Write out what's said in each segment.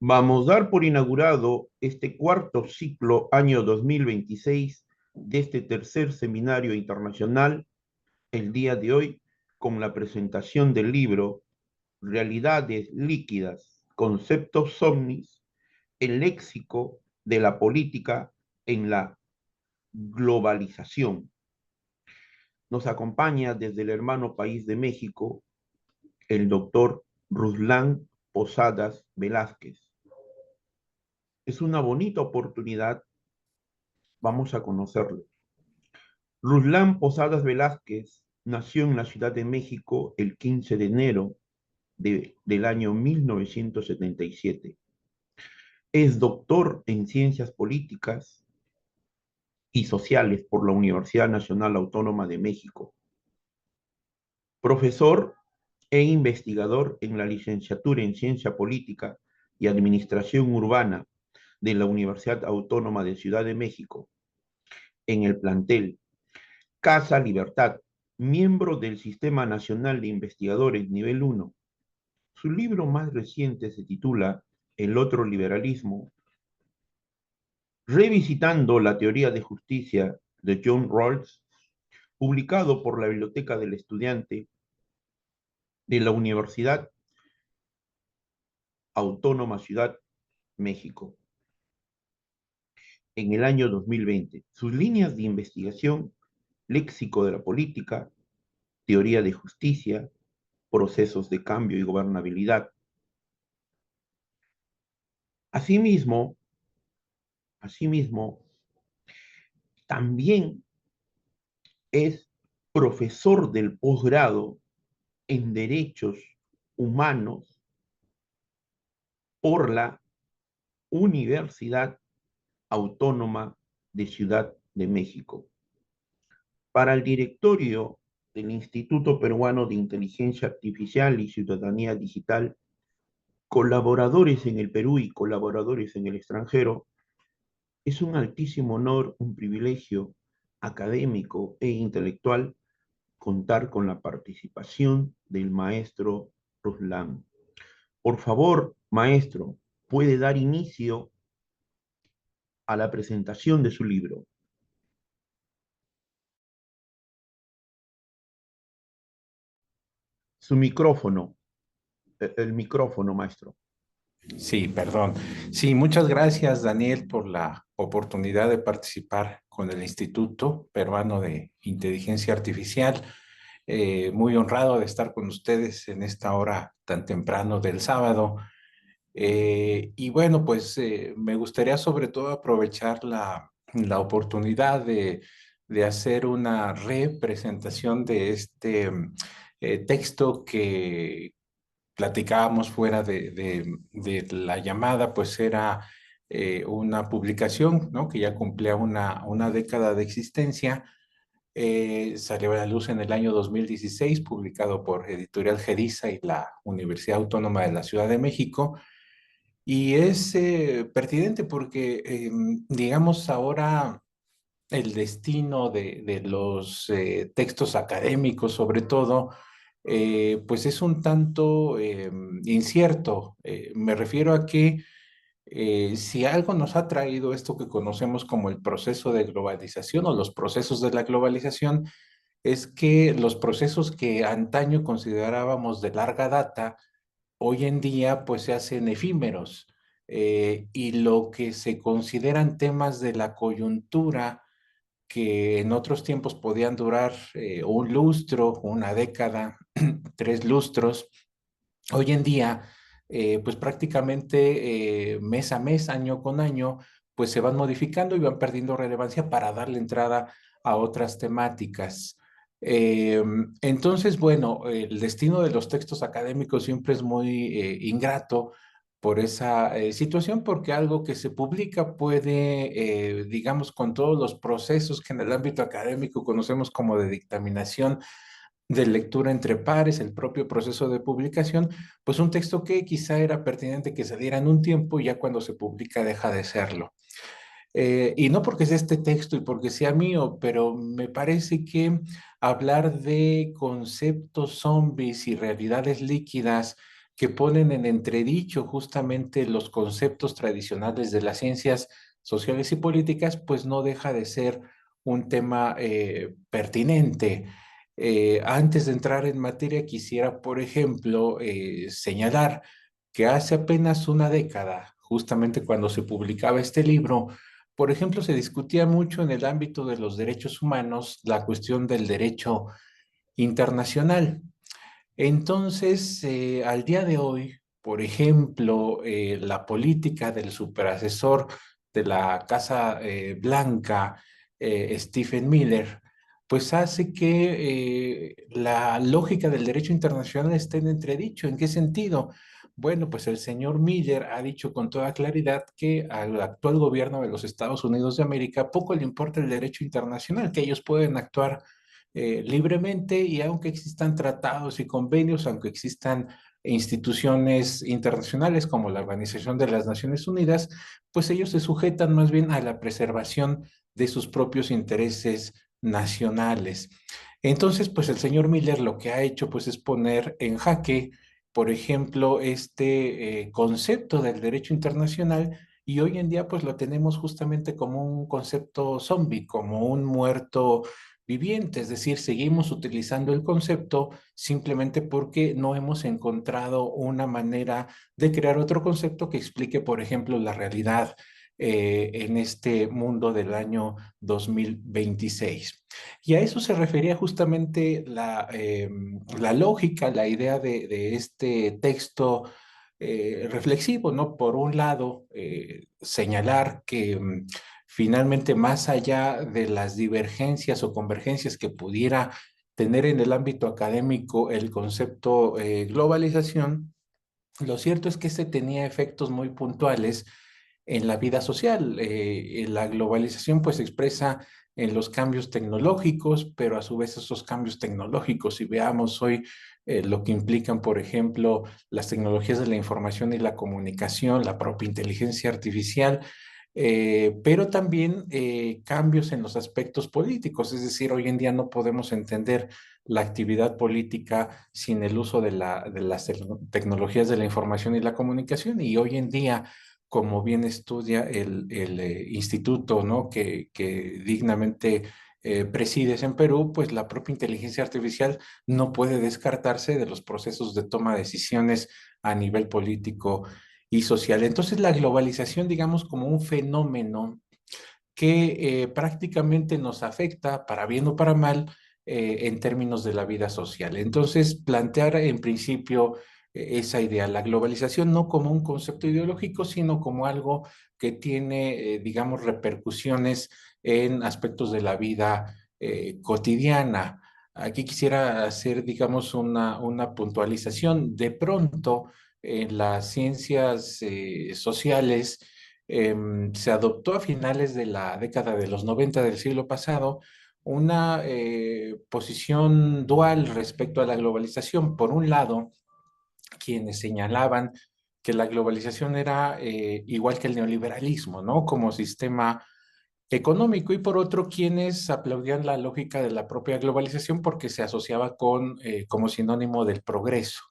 Vamos a dar por inaugurado este cuarto ciclo año 2026 de este tercer seminario internacional el día de hoy con la presentación del libro Realidades líquidas, conceptos ovnis, el léxico de la política en la globalización. Nos acompaña desde el hermano país de México el doctor Ruslan Posadas Velázquez. Es una bonita oportunidad, vamos a conocerlo. Ruslan Posadas Velázquez nació en la Ciudad de México el 15 de enero del año 1977. Es doctor en Ciencias Políticas y Sociales por la Universidad Nacional Autónoma de México. Profesor e investigador en la licenciatura en Ciencia Política y Administración Urbana de la Universidad Autónoma de Ciudad de México, en el plantel Casa Libertad, miembro del Sistema Nacional de Investigadores Nivel 1. Su libro más reciente se titula El otro liberalismo, revisitando la teoría de justicia de John Rawls, publicado por la Biblioteca del Estudiante de la Universidad Autónoma Ciudad México en el año 2020. Sus líneas de investigación, léxico de la política, teoría de justicia, procesos de cambio y gobernabilidad. Asimismo, asimismo, también es profesor del posgrado en Derechos Humanos por la Universidad Autónoma de Ciudad de México. Para el directorio del Instituto Peruano de Inteligencia Artificial y Ciudadanía Digital, colaboradores en el Perú y colaboradores en el extranjero, es un altísimo honor, un privilegio académico e intelectual contar con la participación del maestro Ruslan. Por favor, maestro, puede dar inicio a la presentación de su libro. Su micrófono, el micrófono, maestro. Sí, perdón. Sí, muchas gracias, Daniel, por la oportunidad de participar con el Instituto Peruano de Inteligencia Artificial. Muy honrado de estar con ustedes en esta hora tan temprano del sábado. Y bueno, pues me gustaría sobre todo aprovechar la oportunidad de hacer una representación de este texto que platicábamos fuera de la llamada, pues era una publicación, ¿no? Que ya cumplía una década de existencia. Salió a la luz en el año 2016, publicado por Editorial Gediza y la Universidad Autónoma de la Ciudad de México. Y es pertinente porque, digamos, ahora el destino de los textos académicos, sobre todo, pues es un tanto incierto. Me refiero a que si algo nos ha traído esto que conocemos como el proceso de globalización o los procesos de la globalización, es que los procesos que antaño considerábamos de larga data, hoy en día pues se hacen efímeros. Y lo que se consideran temas de la coyuntura, que en otros tiempos podían durar un lustro, una década, 3 lustros, hoy en día, pues prácticamente mes a mes, año con año, pues se van modificando y van perdiendo relevancia para darle entrada a otras temáticas. Eh, entonces, bueno, el destino de los textos académicos siempre es muy ingrato por esa situación, porque algo que se publica puede, digamos, con todos los procesos que en el ámbito académico conocemos como de dictaminación, de lectura entre pares, el propio proceso de publicación, pues un texto que quizá era pertinente que saliera en un tiempo y ya cuando se publica deja de serlo. Y no porque sea este texto y porque sea mío, pero me parece que hablar de conceptos zombies y realidades líquidas que ponen en entredicho justamente los conceptos tradicionales de las ciencias sociales y políticas, pues no deja de ser un tema pertinente. Antes de entrar en materia, quisiera, por ejemplo, señalar que hace apenas una década, justamente cuando se publicaba este libro, por ejemplo, se discutía mucho en el ámbito de los derechos humanos la cuestión del derecho internacional. Entonces, al día de hoy, por ejemplo, la política del superasesor de la Casa Blanca, Stephen Miller, pues hace que la lógica del derecho internacional esté en entredicho. ¿En qué sentido? Bueno, pues el señor Miller ha dicho con toda claridad que al actual gobierno de los Estados Unidos de América poco le importa el derecho internacional, que ellos pueden actuar libremente y aunque existan tratados y convenios, aunque existan instituciones internacionales como la Organización de las Naciones Unidas, pues ellos se sujetan más bien a la preservación de sus propios intereses nacionales. Entonces, pues el señor Miller lo que ha hecho pues es poner en jaque, por ejemplo, este concepto del derecho internacional y hoy en día pues lo tenemos justamente como un concepto zombie, como un muerto viviente, es decir, seguimos utilizando el concepto simplemente porque no hemos encontrado una manera de crear otro concepto que explique, por ejemplo, la realidad en este mundo del año 2026. Y a eso se refería justamente la lógica, la idea de este texto reflexivo, ¿no? Por un lado, señalar que finalmente, más allá de las divergencias o convergencias que pudiera tener en el ámbito académico el concepto globalización, lo cierto es que se tenía efectos muy puntuales en la vida social. La globalización pues se expresa en los cambios tecnológicos, pero a su vez esos cambios tecnológicos, si veamos hoy lo que implican, por ejemplo, las tecnologías de la información y la comunicación, la propia inteligencia artificial, pero también cambios en los aspectos políticos, es decir, hoy en día no podemos entender la actividad política sin el uso de las tecnologías de la información y la comunicación, y hoy en día, como bien estudia el instituto, ¿no? que dignamente presides en Perú, pues la propia inteligencia artificial no puede descartarse de los procesos de toma de decisiones a nivel político y social. Entonces, la globalización, digamos, como un fenómeno que prácticamente nos afecta, para bien o para mal, en términos de la vida social. Entonces, plantear en principio esa idea, la globalización no como un concepto ideológico, sino como algo que tiene, digamos, repercusiones en aspectos de la vida cotidiana. Aquí quisiera hacer, digamos, una puntualización. De pronto, en las ciencias sociales, se adoptó a finales de la década de los 90 del siglo pasado una posición dual respecto a la globalización. Por un lado, quienes señalaban que la globalización era igual que el neoliberalismo, ¿no? Como sistema económico, y por otro, quienes aplaudían la lógica de la propia globalización porque se asociaba con, como sinónimo del progreso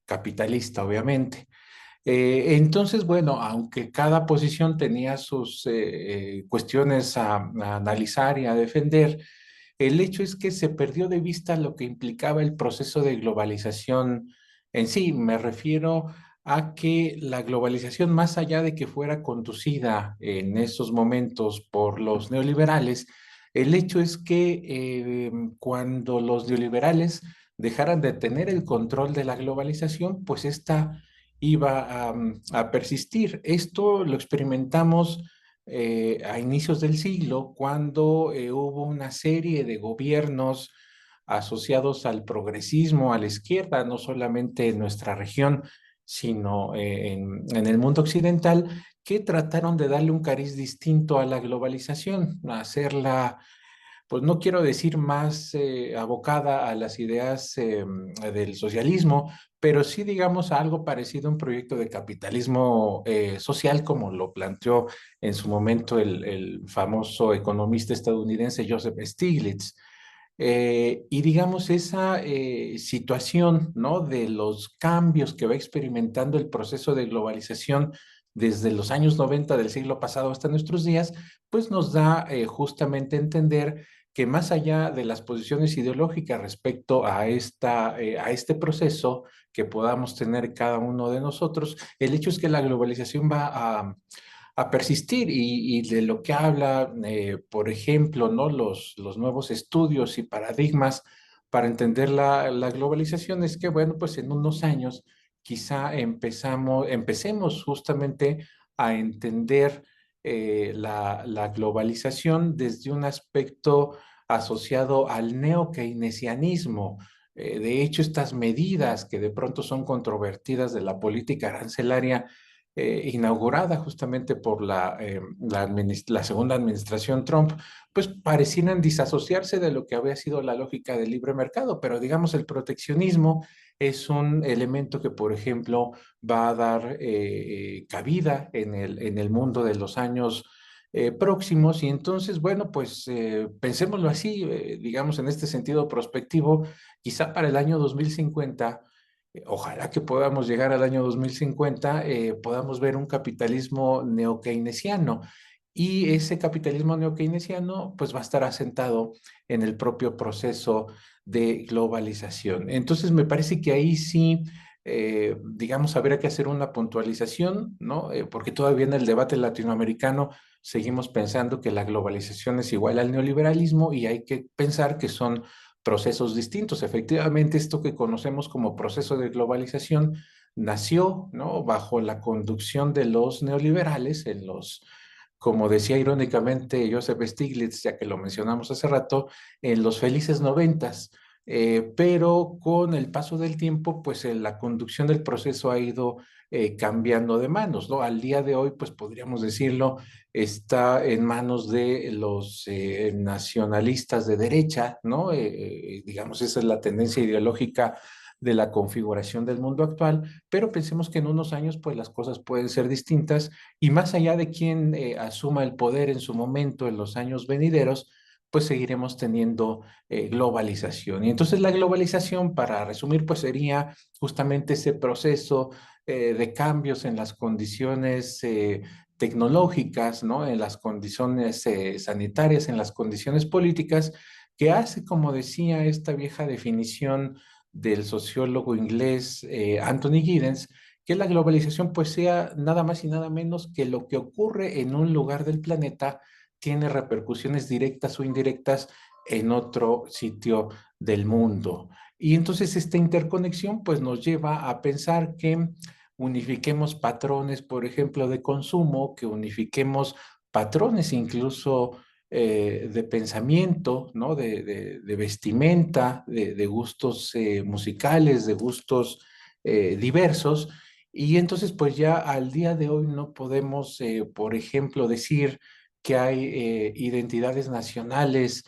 capitalista, obviamente. Entonces, bueno, aunque cada posición tenía sus cuestiones a analizar y a defender, el hecho es que se perdió de vista lo que implicaba el proceso de globalización en sí. Me refiero a que la globalización, más allá de que fuera conducida en esos momentos por los neoliberales, el hecho es que cuando los neoliberales dejaran de tener el control de la globalización, pues esta iba a persistir. Esto lo experimentamos a inicios del siglo, cuando hubo una serie de gobiernos asociados al progresismo, a la izquierda, no solamente en nuestra región, sino en el mundo occidental, que trataron de darle un cariz distinto a la globalización, a hacerla, pues no quiero decir más abocada a las ideas del socialismo, pero sí, digamos, a algo parecido a un proyecto de capitalismo social, como lo planteó en su momento el famoso economista estadounidense Joseph Stiglitz. Y digamos, esa situación, ¿no? De los cambios que va experimentando el proceso de globalización desde los años 90 del siglo pasado hasta nuestros días, pues nos da justamente a entender que más allá de las posiciones ideológicas respecto a este proceso que podamos tener cada uno de nosotros, el hecho es que la globalización va a persistir y de lo que habla, por ejemplo, ¿no? Los nuevos estudios y paradigmas para entender la globalización es que, bueno, pues en unos años quizá empecemos justamente a entender la globalización desde un aspecto asociado al neokeynesianismo. De hecho, estas medidas que de pronto son controvertidas de la política arancelaria inaugurada justamente por la segunda administración Trump, pues parecieran disasociarse de lo que había sido la lógica del libre mercado, pero digamos el proteccionismo es un elemento que, por ejemplo, va a dar cabida en el mundo de los años próximos y entonces, bueno, pues pensémoslo así, digamos en este sentido prospectivo, quizá para el año 2050 ojalá que podamos llegar al año 2050, podamos ver un capitalismo neokeynesiano. Y ese capitalismo neokeynesiano pues va a estar asentado en el propio proceso de globalización. Entonces me parece que ahí sí, digamos, habría que hacer una puntualización, ¿no? Porque todavía en el debate latinoamericano seguimos pensando que la globalización es igual al neoliberalismo y hay que pensar que son procesos distintos. Efectivamente, esto que conocemos como proceso de globalización nació, ¿no? Bajo la conducción de los neoliberales en los, como decía irónicamente Joseph Stiglitz, ya que lo mencionamos hace rato, en los felices noventas. Pero con el paso del tiempo, pues la conducción del proceso ha ido cambiando de manos, ¿no? Al día de hoy, pues podríamos decirlo, está en manos de los nacionalistas de derecha, ¿no? Digamos, esa es la tendencia ideológica de la configuración del mundo actual, pero pensemos que en unos años, pues las cosas pueden ser distintas y más allá de quien asuma el poder en su momento en los años venideros, pues seguiremos teniendo globalización. Y entonces la globalización, para resumir, pues sería justamente ese proceso de cambios en las condiciones tecnológicas, ¿no? En las condiciones sanitarias, en las condiciones políticas, que hace, como decía esta vieja definición del sociólogo inglés Anthony Giddens, que la globalización pues sea nada más y nada menos que lo que ocurre en un lugar del planeta tiene repercusiones directas o indirectas en otro sitio del mundo. Y entonces esta interconexión pues nos lleva a pensar que unifiquemos patrones, por ejemplo, de consumo, que unifiquemos patrones incluso de pensamiento, ¿no? De vestimenta, de gustos musicales, de gustos diversos. Y entonces, pues ya al día de hoy no podemos, por ejemplo, decir que hay identidades nacionales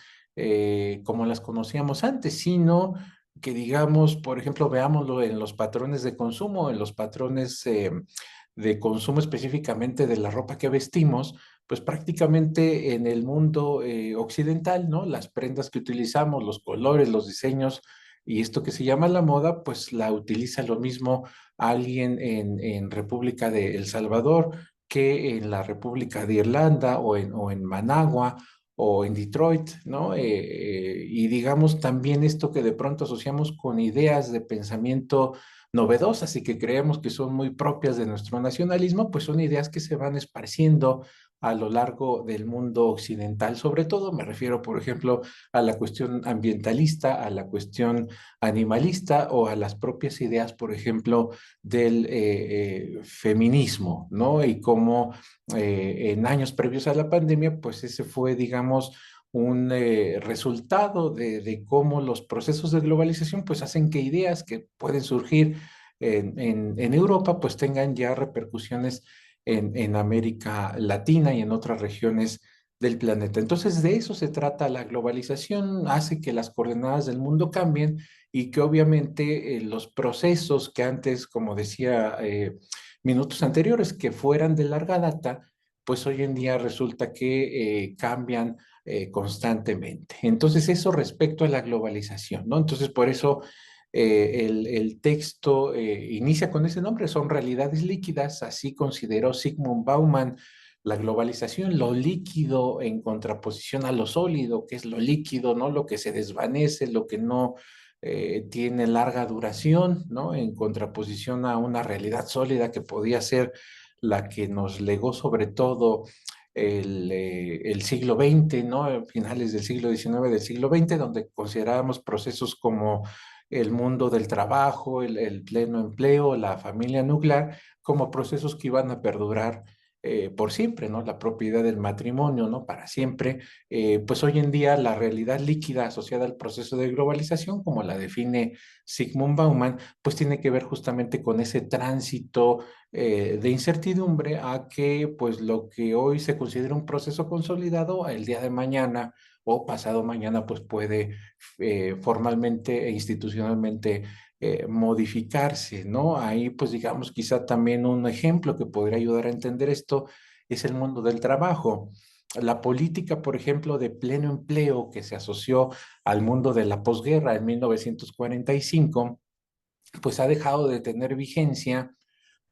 como las conocíamos antes, sino que digamos, por ejemplo, veámoslo en los patrones de consumo, en los patrones de consumo específicamente de la ropa que vestimos, pues prácticamente en el mundo occidental, ¿no? Las prendas que utilizamos, los colores, los diseños y esto que se llama la moda, pues la utiliza lo mismo alguien en República de El Salvador que en la República de Irlanda o en Managua o en Detroit, ¿no? Y digamos también esto que de pronto asociamos con ideas de pensamiento novedosas y que creemos que son muy propias de nuestro nacionalismo, pues son ideas que se van esparciendo a lo largo del mundo occidental. Sobre todo me refiero, por ejemplo, a la cuestión ambientalista, a la cuestión animalista o a las propias ideas, por ejemplo, del feminismo, ¿no? Y cómo en años previos a la pandemia, pues ese fue, digamos, un resultado de cómo los procesos de globalización pues hacen que ideas que pueden surgir en Europa pues tengan ya repercusiones en América Latina y en otras regiones del planeta. Entonces de eso se trata la globalización, hace que las coordenadas del mundo cambien y que obviamente los procesos que antes, como decía minutos anteriores, que fueran de larga data, pues hoy en día resulta que cambian constantemente. Entonces, eso respecto a la globalización, ¿no? Entonces, por eso el texto inicia con ese nombre, son realidades líquidas, así consideró Zygmunt Bauman la globalización, lo líquido en contraposición a lo sólido, que es lo líquido, ¿no? Lo que se desvanece, lo que no tiene larga duración, ¿no? En contraposición a una realidad sólida que podía ser la que nos legó sobre todo el siglo XX, ¿no? Finales del siglo XIX, del siglo XX, donde considerábamos procesos como el mundo del trabajo, el pleno empleo, la familia nuclear, como procesos que iban a perdurar por siempre, ¿no? La propiedad del matrimonio, ¿no? Para siempre. Pues hoy en día la realidad líquida asociada al proceso de globalización, como la define Zygmunt Bauman, pues tiene que ver justamente con ese tránsito de incertidumbre a que pues lo que hoy se considera un proceso consolidado, el día de mañana o pasado mañana pues puede formalmente e institucionalmente modificarse, ¿no? Ahí pues digamos quizá también un ejemplo que podría ayudar a entender esto es el mundo del trabajo. La política, por ejemplo, de pleno empleo que se asoció al mundo de la posguerra en 1945, pues ha dejado de tener vigencia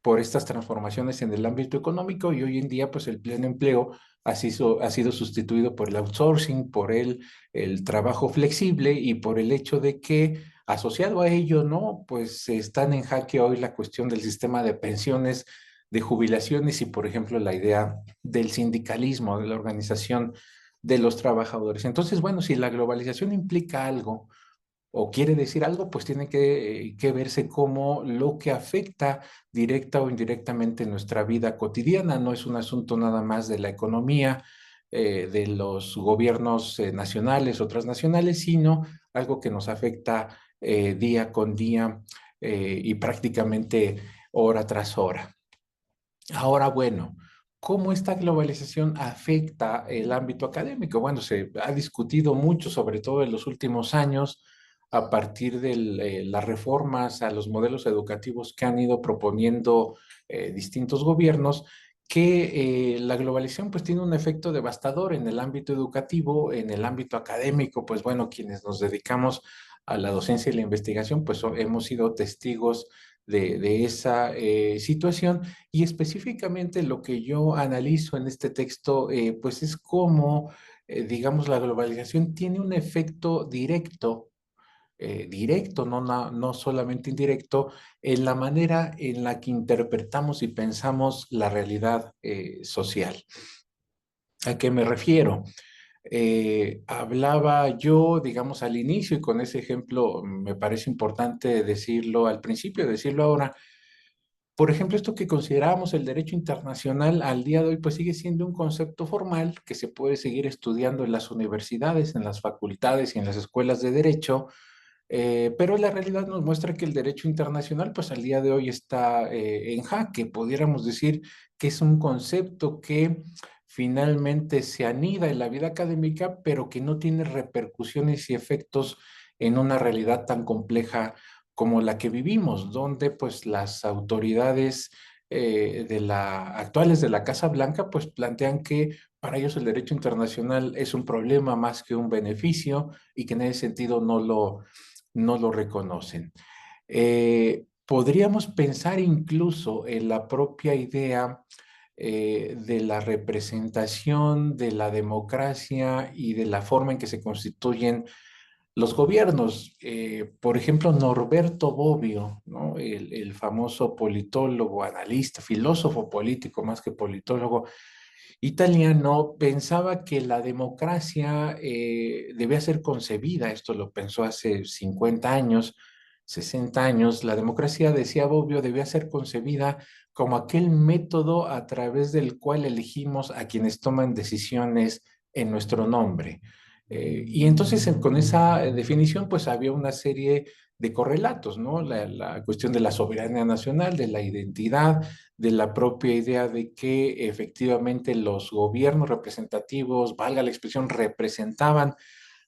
por estas transformaciones en el ámbito económico y hoy en día pues el pleno empleo ha sido sustituido por el outsourcing, por el trabajo flexible y por el hecho de que asociado a ello, ¿no? Pues están en jaque hoy la cuestión del sistema de pensiones, de jubilaciones y por ejemplo la idea del sindicalismo, de la organización de los trabajadores. Entonces, bueno, si la globalización implica algo, o quiere decir algo, pues tiene que verse como lo que afecta directa o indirectamente nuestra vida cotidiana. No es un asunto nada más de la economía, de los gobiernos nacionales o transnacionales, sino algo que nos afecta día con día y prácticamente hora tras hora. Ahora, bueno, ¿cómo esta globalización afecta el ámbito académico? Bueno, se ha discutido mucho, sobre todo en los últimos años, a partir de las reformas a los modelos educativos que han ido proponiendo distintos gobiernos, que la globalización pues tiene un efecto devastador en el ámbito educativo, en el ámbito académico, pues bueno, quienes nos dedicamos a la docencia y la investigación, pues hemos sido testigos de esa situación y específicamente lo que yo analizo en este texto, pues es cómo, digamos, la globalización tiene un efecto directo, directo, no solamente indirecto, en la manera en la que interpretamos y pensamos la realidad social. ¿A qué me refiero? Hablaba yo, digamos, al inicio, y con ese ejemplo me parece importante decirlo al principio, decirlo ahora. Por ejemplo, esto que considerábamos el derecho internacional al día de hoy, pues sigue siendo un concepto formal que se puede seguir estudiando en las universidades, en las facultades y en las escuelas de derecho, pero la realidad nos muestra que el derecho internacional, pues al día de hoy está en jaque. Pudiéramos decir que es un concepto que finalmente se anida en la vida académica, pero que no tiene repercusiones y efectos en una realidad tan compleja como la que vivimos, donde pues las autoridades actuales de la Casa Blanca pues plantean que para ellos el derecho internacional es un problema más que un beneficio y que en ese sentido no lo reconocen. Podríamos pensar incluso en la propia idea de la representación, de la democracia y de la forma en que se constituyen los gobiernos. Por ejemplo, Norberto Bobbio, ¿no? El famoso politólogo, analista, filósofo político más que politólogo italiano, pensaba que la democracia debía ser concebida, esto lo pensó hace 50 años, 60 años, la democracia, decía Bobbio, debía ser concebida como aquel método a través del cual elegimos a quienes toman decisiones en nuestro nombre. Y entonces con esa definición pues había una serie de correlatos, ¿no? La cuestión de la soberanía nacional, de la identidad, de la propia idea de que efectivamente los gobiernos representativos, valga la expresión, representaban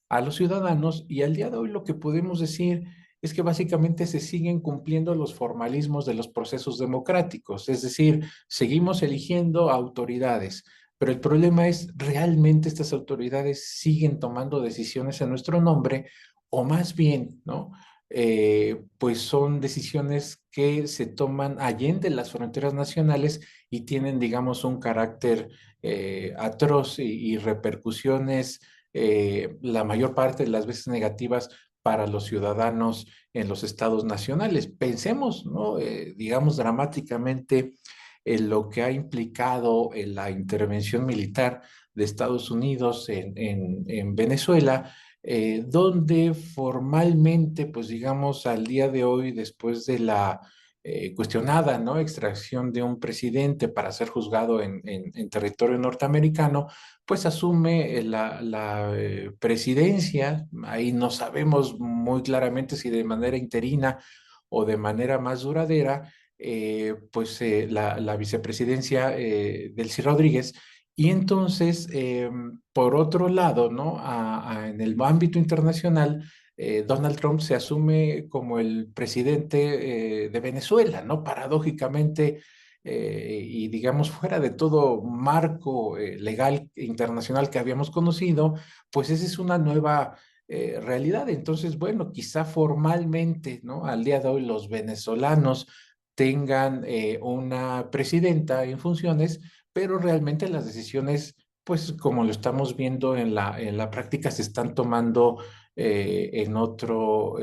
a los ciudadanos y al día de hoy lo que podemos decir es que básicamente se siguen cumpliendo los formalismos de los procesos democráticos, es decir, seguimos eligiendo autoridades, Pero el problema es, ¿realmente estas autoridades siguen tomando decisiones en nuestro nombre? O más bien, ¿no? Pues son decisiones que se toman allende las fronteras nacionales y tienen, digamos, un carácter atroz y repercusiones, la mayor parte de las veces negativas para los ciudadanos en los estados nacionales. Pensemos, ¿no? Digamos dramáticamente en lo que ha implicado en la intervención militar de Estados Unidos en Venezuela, donde formalmente, pues digamos, al día de hoy, después de la cuestionada, ¿no? Extracción de un presidente para ser juzgado en territorio norteamericano, pues asume la presidencia. Ahí no sabemos muy claramente si de manera interina o de manera más duradera, la vicepresidencia Delcy Rodríguez. Y entonces, por otro lado, ¿no? En el ámbito internacional, Donald Trump se asume como el presidente de Venezuela, ¿no? Paradójicamente, y digamos fuera de todo marco legal internacional que habíamos conocido, pues esa es una nueva realidad. Entonces, bueno, quizá formalmente, ¿no? Al día de hoy los venezolanos tengan una presidenta en funciones, pero realmente las decisiones, pues como lo estamos viendo en la práctica, se están tomando en otro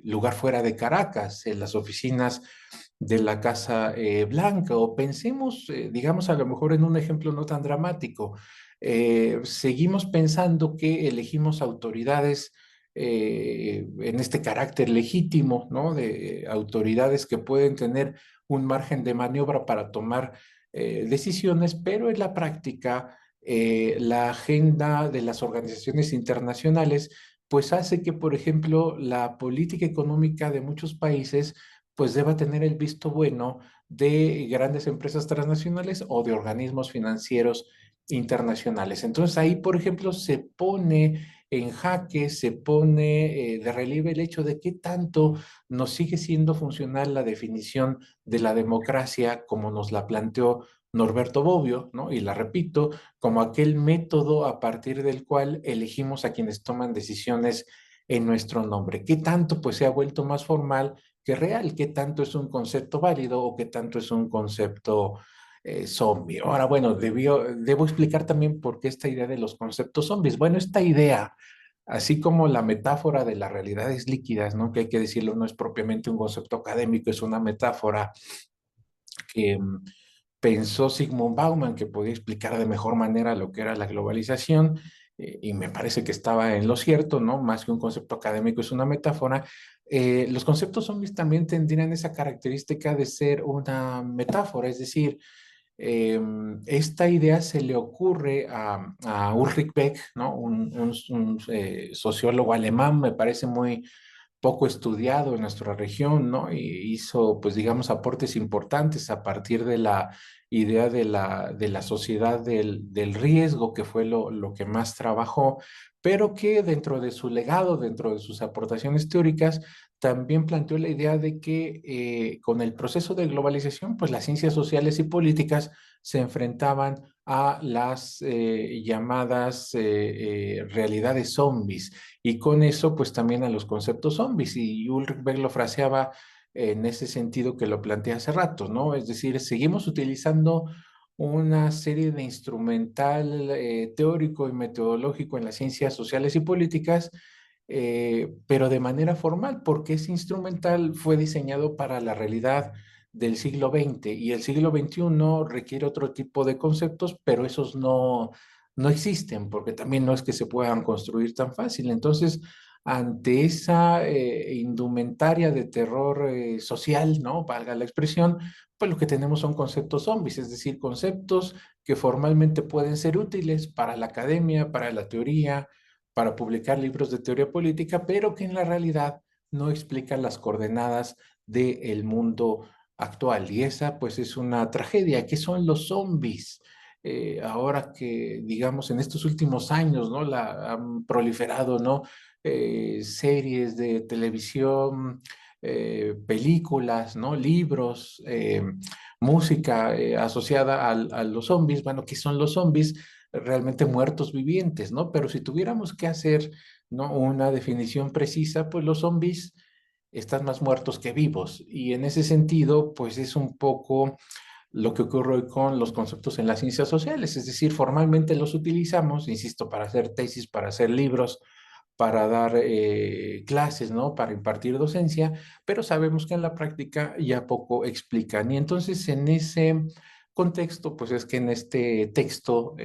lugar fuera de Caracas, en las oficinas de la Casa Blanca, o pensemos, digamos, a lo mejor en un ejemplo no tan dramático. Seguimos pensando que elegimos autoridades en este carácter legítimo, ¿no? De autoridades que pueden tener un margen de maniobra para tomar decisiones, pero en la práctica la agenda de las organizaciones internacionales pues hace que, por ejemplo, la política económica de muchos países pues deba tener el visto bueno de grandes empresas transnacionales o de organismos financieros internacionales. Entonces ahí, por ejemplo, se pone en jaque, se pone de relieve el hecho de qué tanto nos sigue siendo funcional la definición de la democracia como nos la planteó Norberto Bobbio, ¿no? Y la repito, como aquel método a partir del cual elegimos a quienes toman decisiones en nuestro nombre. ¿Qué tanto pues se ha vuelto más formal que real? ¿Qué tanto es un concepto válido o qué tanto es un concepto zombie? Ahora, bueno, debo explicar también por qué esta idea de los conceptos zombies. Bueno, esta idea, así como la metáfora de las realidades líquidas, ¿no? Que hay que decirlo, no es propiamente un concepto académico, es una metáfora que pensó Sigmund Bauman que podía explicar de mejor manera lo que era la globalización, y me parece que estaba en lo cierto, ¿no? Más que un concepto académico, es una metáfora. Los conceptos zombies también tendrían esa característica de ser una metáfora, es decir, esta idea se le ocurre a Ulrich Beck, ¿no? Un sociólogo alemán, me parece muy poco estudiado en nuestra región, ¿no? Y hizo, pues digamos, aportes importantes a partir de la idea de la sociedad del riesgo, que fue lo que más trabajó, pero que dentro de su legado, dentro de sus aportaciones teóricas, también planteó la idea de que con el proceso de globalización, pues las ciencias sociales y políticas se enfrentaban a las llamadas realidades zombies, y con eso pues también a los conceptos zombies. Y Ulrich Beck lo fraseaba en ese sentido que lo planteé hace rato, ¿no? Es decir, seguimos utilizando una serie de instrumental teórico y metodológico en las ciencias sociales y políticas, pero de manera formal, porque ese instrumental fue diseñado para la realidad del siglo XX, y el siglo XXI requiere otro tipo de conceptos, pero esos no existen, porque también no es que se puedan construir tan fácil. Entonces, ante esa indumentaria de terror social, ¿no? Valga la expresión, pues lo que tenemos son conceptos zombies, es decir, conceptos que formalmente pueden ser útiles para la academia, para la teoría, para publicar libros de teoría política, pero que en la realidad no explican las coordenadas del mundo actual. Y esa pues es una tragedia. ¿Qué son los zombies? Ahora que, digamos, en estos últimos años, ¿no? Han proliferado, ¿no? Series de televisión, películas, ¿no? Libros, música asociada a los zombies. Bueno, ¿qué son los zombies? Realmente muertos vivientes, ¿no? Pero si tuviéramos que hacer, ¿no?, una definición precisa, pues los zombies están más muertos que vivos. Y en ese sentido, pues es un poco lo que ocurre hoy con los conceptos en las ciencias sociales, es decir, formalmente los utilizamos, insisto, para hacer tesis, para hacer libros, para dar clases, ¿no? Para impartir docencia, pero sabemos que en la práctica ya poco explican. Y entonces en ese contexto, pues es que en este texto,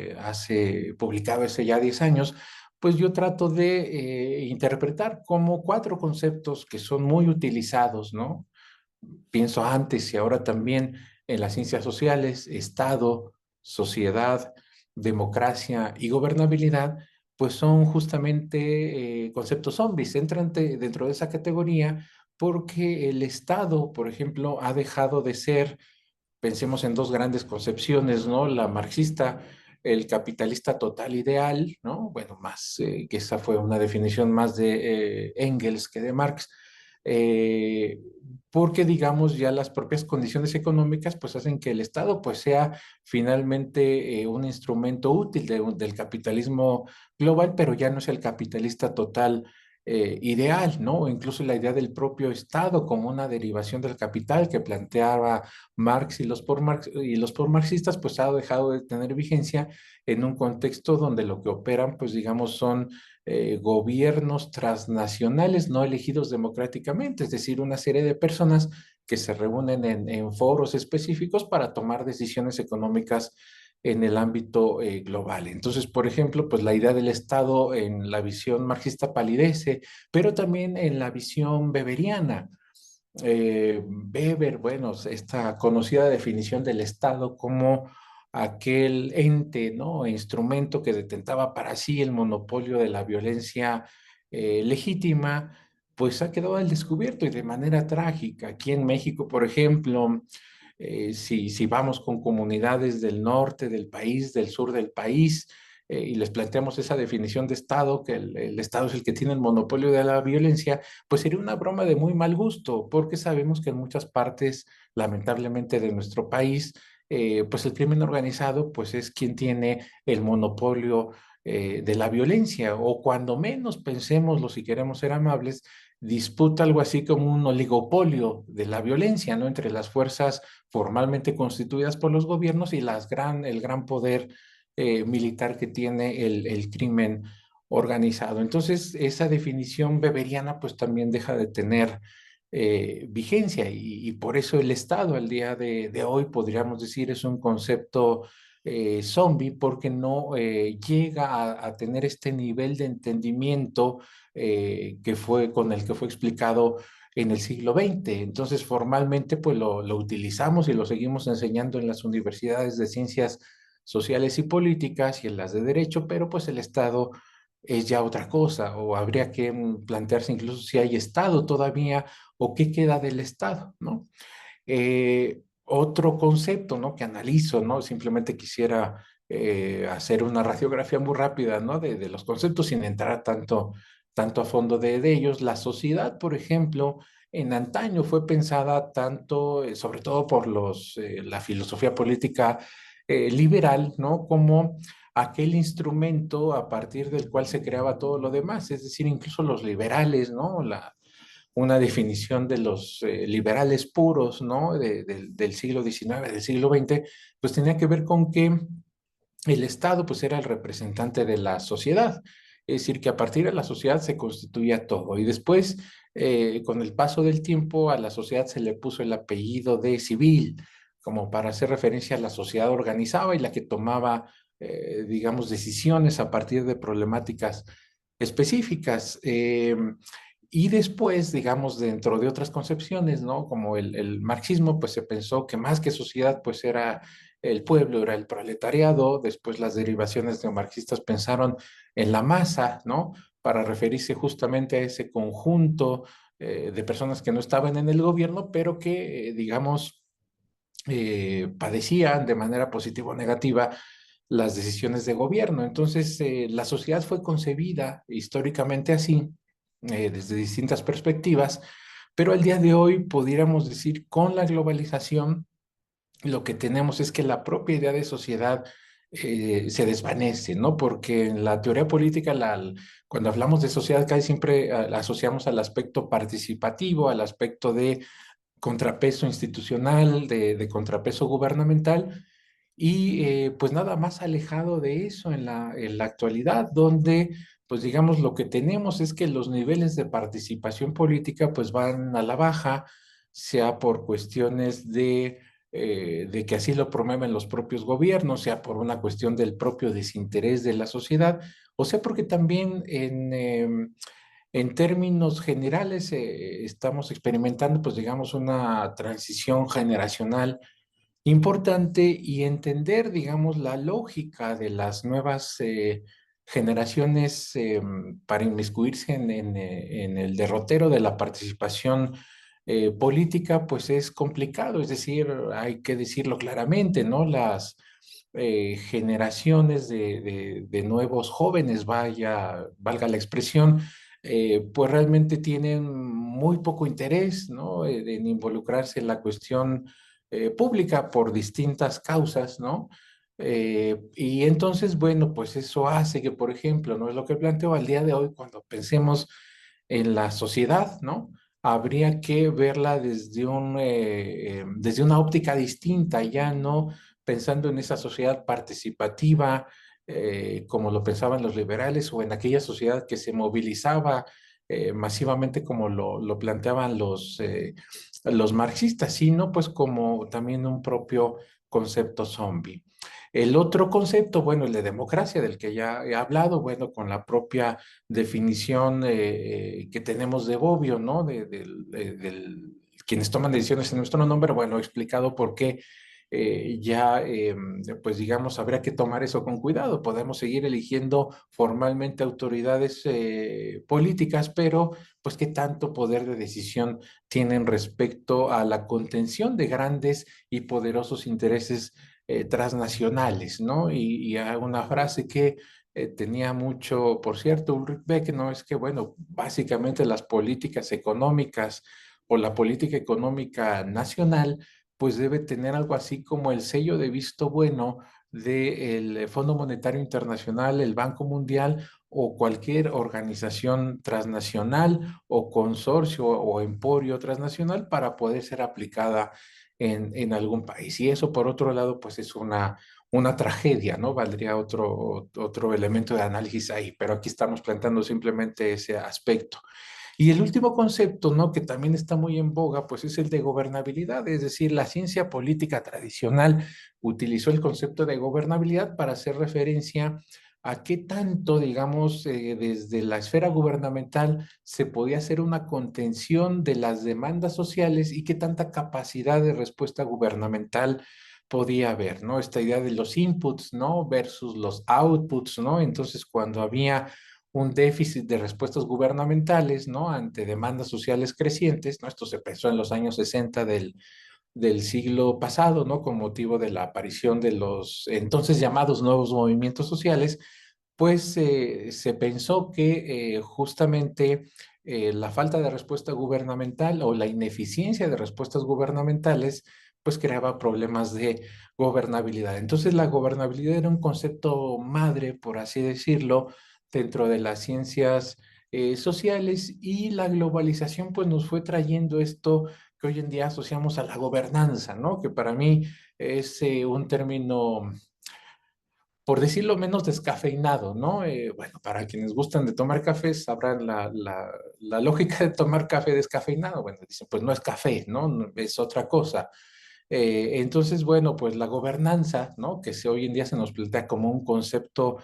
publicado hace ya 10 años, pues yo trato de interpretar como 4 conceptos que son muy utilizados, ¿no? Pienso antes y ahora también en las ciencias sociales: Estado, sociedad, democracia y gobernabilidad, pues son justamente conceptos zombies, entran dentro de esa categoría porque el Estado, por ejemplo, ha dejado de ser, pensemos en 2 grandes concepciones, ¿no? La marxista, el capitalista total ideal, ¿no? Bueno, más que esa fue una definición más de Engels que de Marx, eh, porque digamos ya las propias condiciones económicas pues hacen que el Estado pues sea finalmente un instrumento útil del capitalismo global, pero ya no es el capitalista total ideal, ¿no? O incluso la idea del propio Estado como una derivación del capital que planteaba Marx y los por marxistas, pues ha dejado de tener vigencia en un contexto donde lo que operan, pues digamos, son gobiernos transnacionales no elegidos democráticamente, es decir, una serie de personas que se reúnen en foros específicos para tomar decisiones económicas en el ámbito global. Entonces, por ejemplo, pues la idea del Estado en la visión marxista palidece, pero también en la visión weberiana. Weber, bueno, esta conocida definición del Estado como aquel ente, ¿no?, instrumento que detentaba para sí el monopolio de la violencia legítima, pues ha quedado al descubierto y de manera trágica. Aquí en México, por ejemplo, si vamos con comunidades del norte del país, del sur del país, y les planteamos esa definición de Estado, que el Estado es el que tiene el monopolio de la violencia, pues sería una broma de muy mal gusto, porque sabemos que en muchas partes, lamentablemente, de nuestro país, pues el crimen organizado, pues es quien tiene el monopolio de la violencia, o cuando menos pensémoslo, si queremos ser amables, disputa algo así como un oligopolio de la violencia, ¿no? Entre las fuerzas formalmente constituidas por los gobiernos y el gran poder militar que tiene el crimen organizado. Entonces, esa definición weberiana pues también deja de tener vigencia y por eso el Estado al día de hoy, podríamos decir, es un concepto zombie porque no llega a tener este nivel de entendimiento que fue con el que fue explicado en el siglo XX. Entonces, formalmente, pues lo utilizamos y lo seguimos enseñando en las universidades de ciencias sociales y políticas y en las de derecho, pero pues el Estado es ya otra cosa, o habría que plantearse incluso si hay Estado todavía o qué queda del Estado, ¿no? Otro concepto, ¿no?, que analizo, ¿no? Simplemente quisiera hacer una radiografía muy rápida, ¿no?, de los conceptos sin entrar tanto a fondo de ellos. La sociedad, por ejemplo, en antaño fue pensada tanto, sobre todo por la filosofía política liberal, ¿no?, como aquel instrumento a partir del cual se creaba todo lo demás, es decir, incluso los liberales, ¿no? Una definición de los liberales puros, ¿no? Del siglo XIX, del siglo XX, pues tenía que ver con que el Estado pues era el representante de la sociedad, es decir, que a partir de la sociedad se constituía todo. Y después, con el paso del tiempo, a la sociedad se le puso el apellido de civil, como para hacer referencia a la sociedad organizada y la que tomaba, digamos, decisiones a partir de problemáticas específicas. Y después, digamos, dentro de otras concepciones, ¿no? Como el marxismo, pues se pensó que más que sociedad, pues era el pueblo, era el proletariado. Después las derivaciones neomarxistas pensaron en la masa, ¿no? Para referirse justamente a ese conjunto de personas que no estaban en el gobierno, pero que, digamos, padecían de manera positiva o negativa las decisiones de gobierno. Entonces, la sociedad fue concebida históricamente así, desde distintas perspectivas, pero al día de hoy pudiéramos decir con la globalización lo que tenemos es que la propia idea de sociedad se desvanece, ¿no? Porque en la teoría política, cuando hablamos de sociedad, casi siempre la asociamos al aspecto participativo, al aspecto de contrapeso institucional, de contrapeso gubernamental, y pues nada más alejado de eso en la actualidad, donde pues digamos lo que tenemos es que los niveles de participación política pues van a la baja, sea por cuestiones de que así lo promueven los propios gobiernos, sea por una cuestión del propio desinterés de la sociedad, o sea porque también en términos generales, estamos experimentando, pues digamos, una transición generacional importante y entender, digamos, la lógica de las nuevas generaciones para inmiscuirse en el derrotero de la participación política, pues es complicado, es decir, hay que decirlo claramente, ¿no? Las generaciones de nuevos jóvenes, valga la expresión, pues realmente tienen muy poco interés, ¿no? En involucrarse en la cuestión pública por distintas causas, ¿no? Y entonces, bueno, pues eso hace que, por ejemplo, no es lo que planteo al día de hoy, cuando pensemos en la sociedad, ¿no? Habría que verla desde una óptica distinta, ya no pensando en esa sociedad participativa, como lo pensaban los liberales, o en aquella sociedad que se movilizaba masivamente como lo planteaban los marxistas, sino pues como también un propio concepto zombie. El otro concepto, bueno, el de democracia, del que ya he hablado, bueno, con la propia definición que tenemos de Bobbio, ¿no? Quienes toman decisiones en nuestro nombre, bueno, he explicado por qué pues digamos, habría que tomar eso con cuidado. Podemos seguir eligiendo formalmente autoridades políticas, pero pues qué tanto poder de decisión tienen respecto a la contención de grandes y poderosos intereses transnacionales, ¿no? Y hay una frase que tenía mucho, por cierto, Ulrich Beck, ¿no? Es que, bueno, básicamente las políticas económicas o la política económica nacional, pues debe tener algo así como el sello de visto bueno del Fondo Monetario Internacional, el Banco Mundial o cualquier organización transnacional o consorcio o emporio transnacional para poder ser aplicada en algún país. Y eso, por otro lado, pues es una tragedia, ¿no? Valdría otro elemento de análisis ahí, pero aquí estamos planteando simplemente ese aspecto. Y el último concepto, ¿no? Que también está muy en boga, pues es el de gobernabilidad, es decir, la ciencia política tradicional utilizó el concepto de gobernabilidad para hacer referencia a qué tanto, digamos, desde la esfera gubernamental se podía hacer una contención de las demandas sociales y qué tanta capacidad de respuesta gubernamental podía haber, ¿no? Esta idea de los inputs, ¿no? Versus los outputs, ¿no? Entonces, cuando había un déficit de respuestas gubernamentales, ¿no? Ante demandas sociales crecientes, ¿no? Esto se pensó en los años 60 del siglo pasado, ¿no? Con motivo de la aparición de los entonces llamados nuevos movimientos sociales, pues se pensó que justamente la falta de respuesta gubernamental o la ineficiencia de respuestas gubernamentales, pues creaba problemas de gobernabilidad. Entonces la gobernabilidad era un concepto madre, por así decirlo, dentro de las ciencias sociales, y la globalización pues nos fue trayendo esto que hoy en día asociamos a la gobernanza, ¿no? Que para mí es un término, por decirlo menos, descafeinado, ¿no? Bueno, para quienes gustan de tomar café, sabrán la lógica de tomar café descafeinado. Bueno, dicen, pues no es café, ¿no? Es otra cosa. Entonces, bueno, pues la gobernanza, ¿no? Hoy en día se nos plantea como un concepto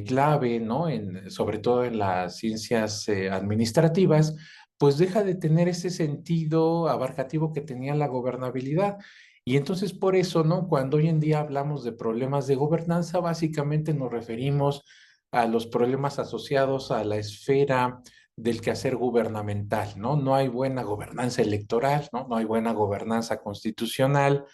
clave, ¿no? Sobre todo en las ciencias administrativas, pues deja de tener ese sentido abarcativo que tenía la gobernabilidad. Y entonces por eso, ¿no? Cuando hoy en día hablamos de problemas de gobernanza, básicamente nos referimos a los problemas asociados a la esfera del quehacer gubernamental, ¿no? No hay buena gobernanza electoral, ¿no? No hay buena gobernanza constitucional,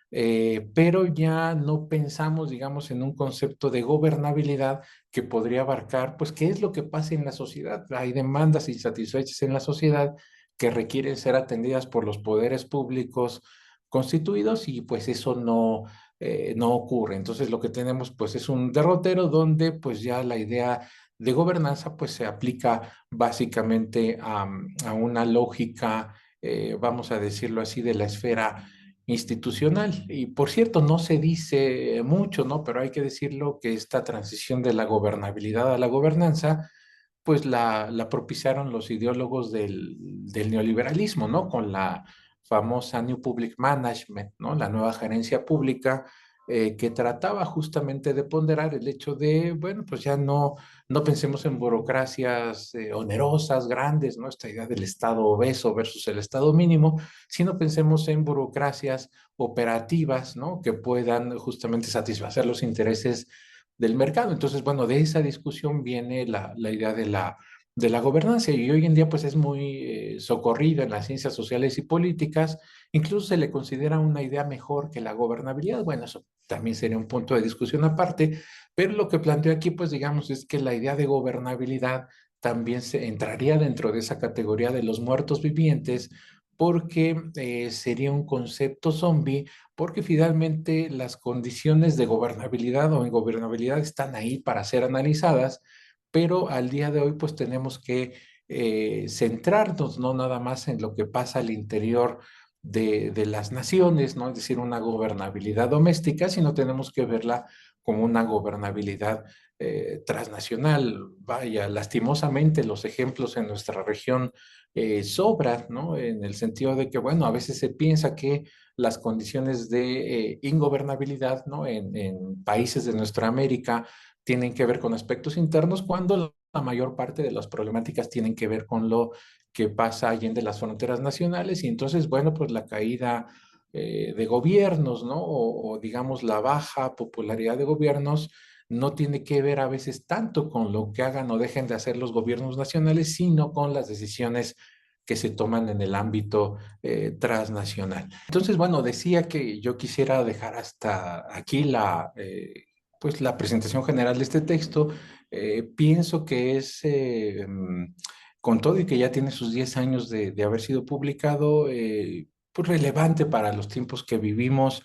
pero ya no pensamos, digamos, en un concepto de gobernabilidad que podría abarcar, pues, qué es lo que pasa en la sociedad. Hay demandas insatisfechas en la sociedad que requieren ser atendidas por los poderes públicos constituidos y pues eso no ocurre. Entonces lo que tenemos pues es un derrotero donde pues ya la idea de gobernanza pues se aplica básicamente a una lógica, vamos a decirlo así, de la esfera institucional. Y por cierto, no se dice mucho, ¿no? Pero hay que decirlo que esta transición de la gobernabilidad a la gobernanza pues la propiciaron los ideólogos del neoliberalismo, ¿no? Con la famosa New Public Management, ¿no? La nueva gerencia pública, que trataba justamente de ponderar el hecho de, bueno, pues ya no pensemos en burocracias onerosas, grandes, ¿no? Esta idea del Estado obeso versus el Estado mínimo, sino pensemos en burocracias operativas, ¿no? Que puedan justamente satisfacer los intereses del mercado. Entonces, bueno, de esa discusión viene la idea de la gobernanza y hoy en día pues es muy socorrida en las ciencias sociales y políticas, incluso se le considera una idea mejor que la gobernabilidad. Bueno, eso también sería un punto de discusión aparte, pero lo que planteo aquí pues digamos es que la idea de gobernabilidad también se entraría dentro de esa categoría de los muertos vivientes porque sería un concepto zombie porque finalmente las condiciones de gobernabilidad o ingobernabilidad están ahí para ser analizadas, pero al día de hoy pues tenemos que centrarnos no nada más en lo que pasa al interior de las naciones, ¿no? Es decir, una gobernabilidad doméstica, sino tenemos que verla como una gobernabilidad transnacional. Vaya, lastimosamente los ejemplos en nuestra región sobran, ¿no? En el sentido de que, bueno, a veces se piensa que las condiciones de ingobernabilidad, ¿no? En países de nuestra América tienen que ver con aspectos internos, cuando la mayor parte de las problemáticas tienen que ver con lo que pasa allende las fronteras nacionales. Y entonces, bueno, pues la caída de gobiernos, ¿no? O digamos la baja popularidad de gobiernos no tiene que ver a veces tanto con lo que hagan o dejen de hacer los gobiernos nacionales, sino con las decisiones que se toman en el ámbito transnacional. Entonces, bueno, decía que yo quisiera dejar hasta aquí pues la presentación general de este texto. Pienso que es, con todo y que ya tiene sus 10 años de haber sido publicado, pues relevante para los tiempos que vivimos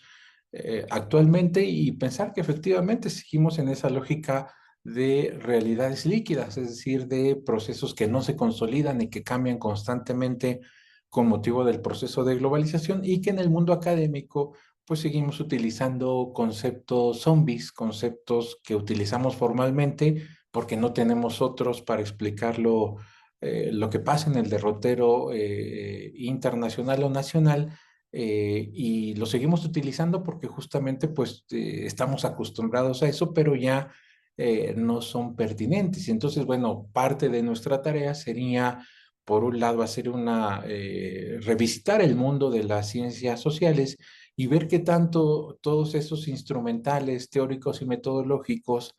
actualmente y pensar que efectivamente seguimos en esa lógica de realidades líquidas, es decir, de procesos que no se consolidan y que cambian constantemente con motivo del proceso de globalización y que en el mundo académico pues seguimos utilizando conceptos zombies, conceptos que utilizamos formalmente porque no tenemos otros para explicarlo, lo que pasa en el derrotero internacional o nacional, y lo seguimos utilizando porque justamente pues estamos acostumbrados a eso, pero ya no son pertinentes. Y entonces, bueno, parte de nuestra tarea sería, por un lado, hacer revisitar el mundo de las ciencias sociales y ver qué tanto todos esos instrumentales teóricos y metodológicos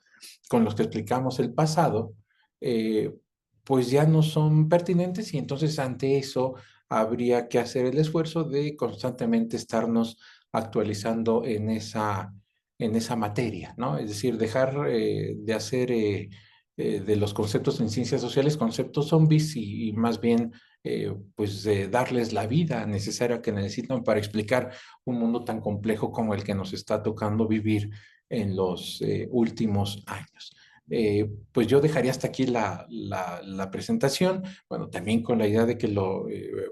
con los que explicamos el pasado, eh, pues ya no son pertinentes y entonces ante eso habría que hacer el esfuerzo de constantemente estarnos actualizando en esa materia, ¿no? Es decir, dejar de hacer de los conceptos en ciencias sociales conceptos zombies y más bien pues darles la vida necesaria que necesitan para explicar un mundo tan complejo como el que nos está tocando vivir en los últimos años. Pues yo dejaría hasta aquí la presentación, bueno, también con la idea de que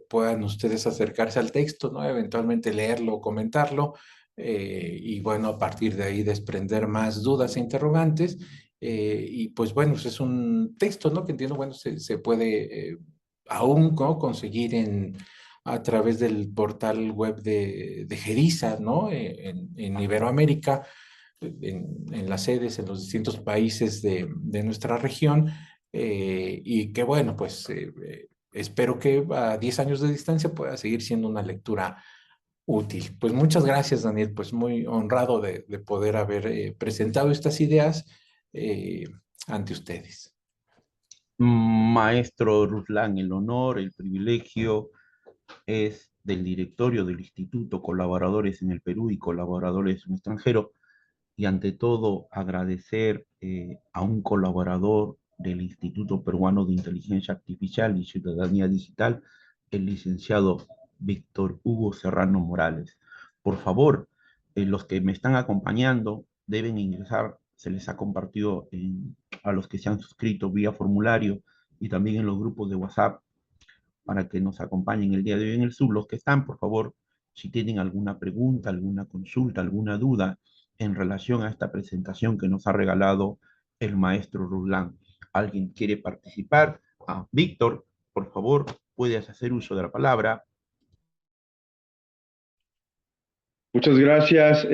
puedan ustedes acercarse al texto, ¿no? Eventualmente leerlo, comentarlo, y bueno, a partir de ahí desprender más dudas e interrogantes. Y pues bueno, pues es un texto, ¿no? Que entiendo, bueno, se puede aún, ¿no? Conseguir a través del portal web de Geriza, ¿no? En Iberoamérica, en las sedes, en los distintos países de nuestra región, y que bueno, pues espero que a 10 años de distancia pueda seguir siendo una lectura útil. Pues muchas gracias, Daniel, pues muy honrado de poder haber presentado estas ideas eh, ante ustedes. Maestro Ruslan, el honor, el privilegio es del directorio del Instituto Colaboradores en el Perú y Colaboradores en el extranjero, y ante todo agradecer a un colaborador del Instituto Peruano de Inteligencia Artificial y Ciudadanía Digital, el licenciado Víctor Hugo Serrano Morales. Por favor, los que me están acompañando deben ingresar, se les ha compartido a los que se han suscrito vía formulario y también en los grupos de WhatsApp para que nos acompañen el día de hoy en el Zoom. Los que están, por favor, si tienen alguna pregunta, alguna consulta, alguna duda en relación a esta presentación que nos ha regalado el maestro Ruslan. ¿Alguien quiere participar? Ah, Víctor, por favor, puedes hacer uso de la palabra. Muchas gracias,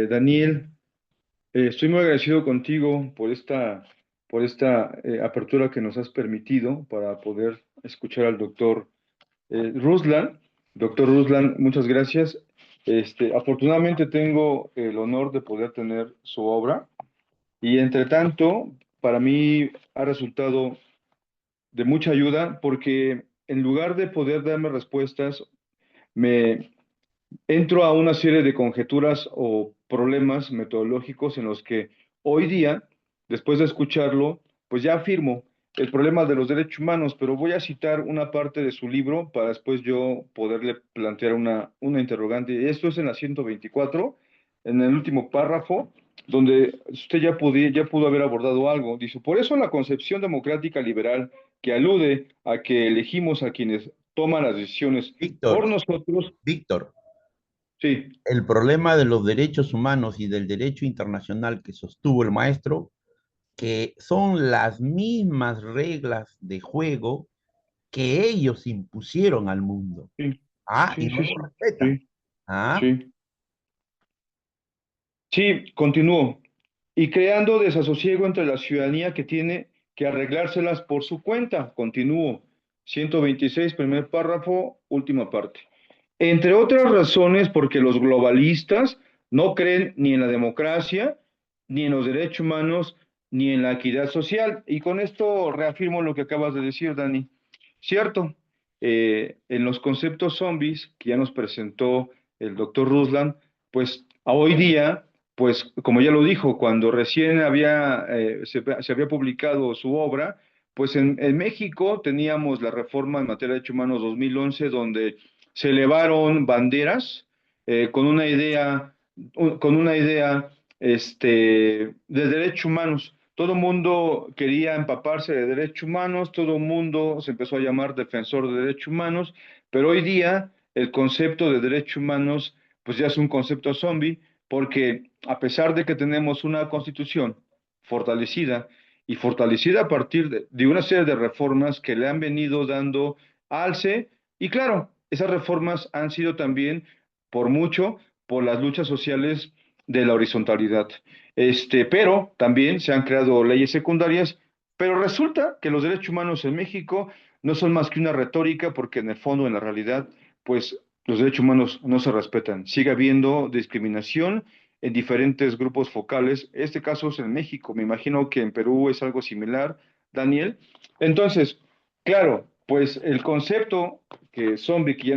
Daniel. Estoy muy agradecido contigo por esta apertura que nos has permitido para poder escuchar al doctor Ruslan. Doctor Ruslan, muchas gracias. Afortunadamente tengo el honor de poder tener su obra y entre tanto, para mí ha resultado de mucha ayuda porque en lugar de poder darme respuestas, me entro a una serie de conjeturas o problemas metodológicos en los que hoy día, después de escucharlo, pues ya afirmo el problema de los derechos humanos, pero voy a citar una parte de su libro para después yo poderle plantear una interrogante. Y esto es en la 124, en el último párrafo, donde usted ya pudo haber abordado algo. Dice, por eso la concepción democrática liberal que alude a que elegimos a quienes toman las decisiones por Víctor, nosotros. Víctor, Sí, el problema de los derechos humanos y del derecho internacional que sostuvo el maestro, que son las mismas reglas de juego que ellos impusieron al mundo. sí, Ah, y sí, no sí, lo sí, respetan. sí, Ah, sí. Sí, continúo. Y creando desasosiego entre la ciudadanía que tiene que arreglárselas por su cuenta. Continúo. 126, primer párrafo, última parte. Entre otras razones, porque los globalistas no creen ni en la democracia, ni en los derechos humanos, ni en la equidad social. Y con esto reafirmo lo que acabas de decir, Dani. Cierto, en los conceptos zombies que ya nos presentó el doctor Ruslan, pues a hoy día, pues como ya lo dijo, cuando recién se había publicado su obra, pues en México teníamos la reforma en materia de derechos humanos 2011, donde se elevaron banderas con una idea de derechos humanos. Todo el mundo quería empaparse de derechos humanos, todo el mundo se empezó a llamar defensor de derechos humanos, pero hoy día el concepto de derechos humanos pues ya es un concepto zombie, porque a pesar de que tenemos una constitución fortalecida y fortalecida a partir de una serie de reformas que le han venido dando alce, y claro, esas reformas han sido también por mucho por las luchas sociales de la horizontalidad. Pero también se han creado leyes secundarias, pero resulta que los derechos humanos en México no son más que una retórica porque en el fondo, en la realidad, pues los derechos humanos no se respetan. Sigue habiendo discriminación en diferentes grupos focales. Este caso es en México. Me imagino que en Perú es algo similar, Daniel. Entonces, claro, pues el concepto que zombie que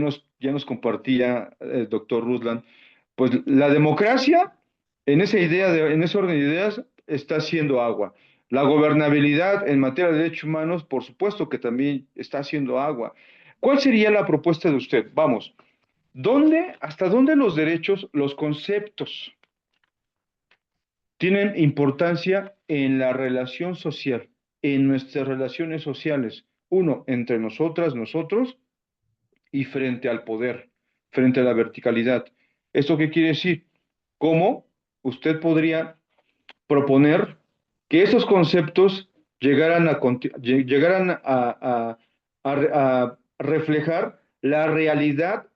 ya nos compartía el doctor Ruslan, pues la democracia en ese orden de ideas está haciendo agua. La gobernabilidad en materia de derechos humanos, por supuesto que también está haciendo agua. ¿Cuál sería la propuesta de usted? Vamos, hasta dónde los derechos, los conceptos tienen importancia en la relación social, en nuestras relaciones sociales? Uno, entre nosotras, nosotros, y frente al poder, frente a la verticalidad. ¿Esto qué quiere decir? ¿Cómo usted podría proponer que esos conceptos llegaran a reflejar la realidad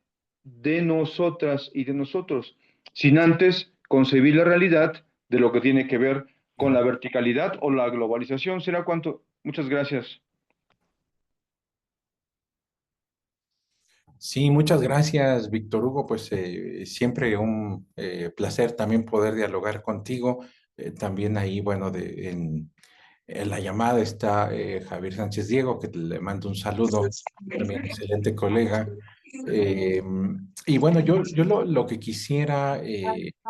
de nosotras y de nosotros, sin antes concebir la realidad de lo que tiene que ver con la verticalidad o la globalización? ¿Será cuánto? Muchas gracias. Sí, muchas gracias, Víctor Hugo. Pues siempre un placer también poder dialogar contigo. También ahí, bueno, en la llamada está Javier Sánchez Diego, que le mando un saludo, también excelente colega. Eh, y bueno, yo lo que quisiera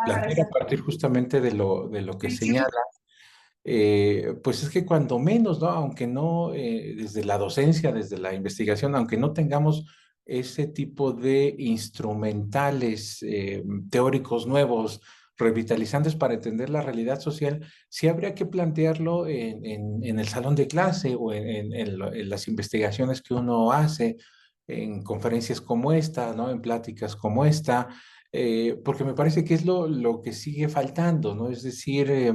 plantear a partir justamente de lo que señala, pues es que cuando menos, ¿no? Aunque no desde la docencia, desde la investigación, aunque no tengamos ese tipo de instrumentales teóricos nuevos, revitalizantes para entender la realidad social, sí habría que plantearlo en el salón de clase o en las investigaciones que uno hace, en conferencias como esta, ¿no? En pláticas como esta, porque me parece que es lo que sigue faltando, ¿no? Es decir,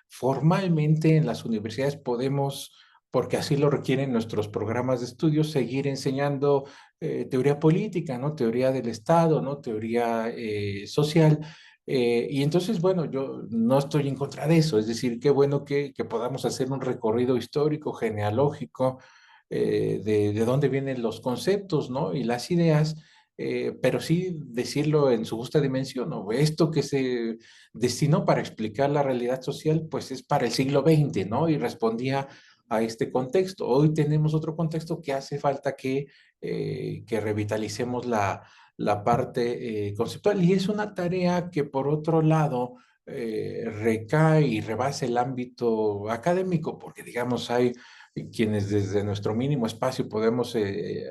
formalmente en las universidades podemos, porque así lo requieren nuestros programas de estudio, seguir enseñando teoría política, ¿no? Teoría del Estado, ¿no? Teoría social. Y entonces, bueno, yo no estoy en contra de eso, es decir, qué bueno que podamos hacer un recorrido histórico, genealógico, de dónde vienen los conceptos, ¿no? Y las ideas, pero sí decirlo en su justa dimensión, ¿no? Esto que se destinó para explicar la realidad social, pues es para el siglo XX, ¿no? Y respondía a este contexto. Hoy tenemos otro contexto que hace falta que revitalicemos la parte conceptual. Y es una tarea que, por otro lado, recae y rebasa el ámbito académico, porque, digamos, hay quienes desde nuestro mínimo espacio podemos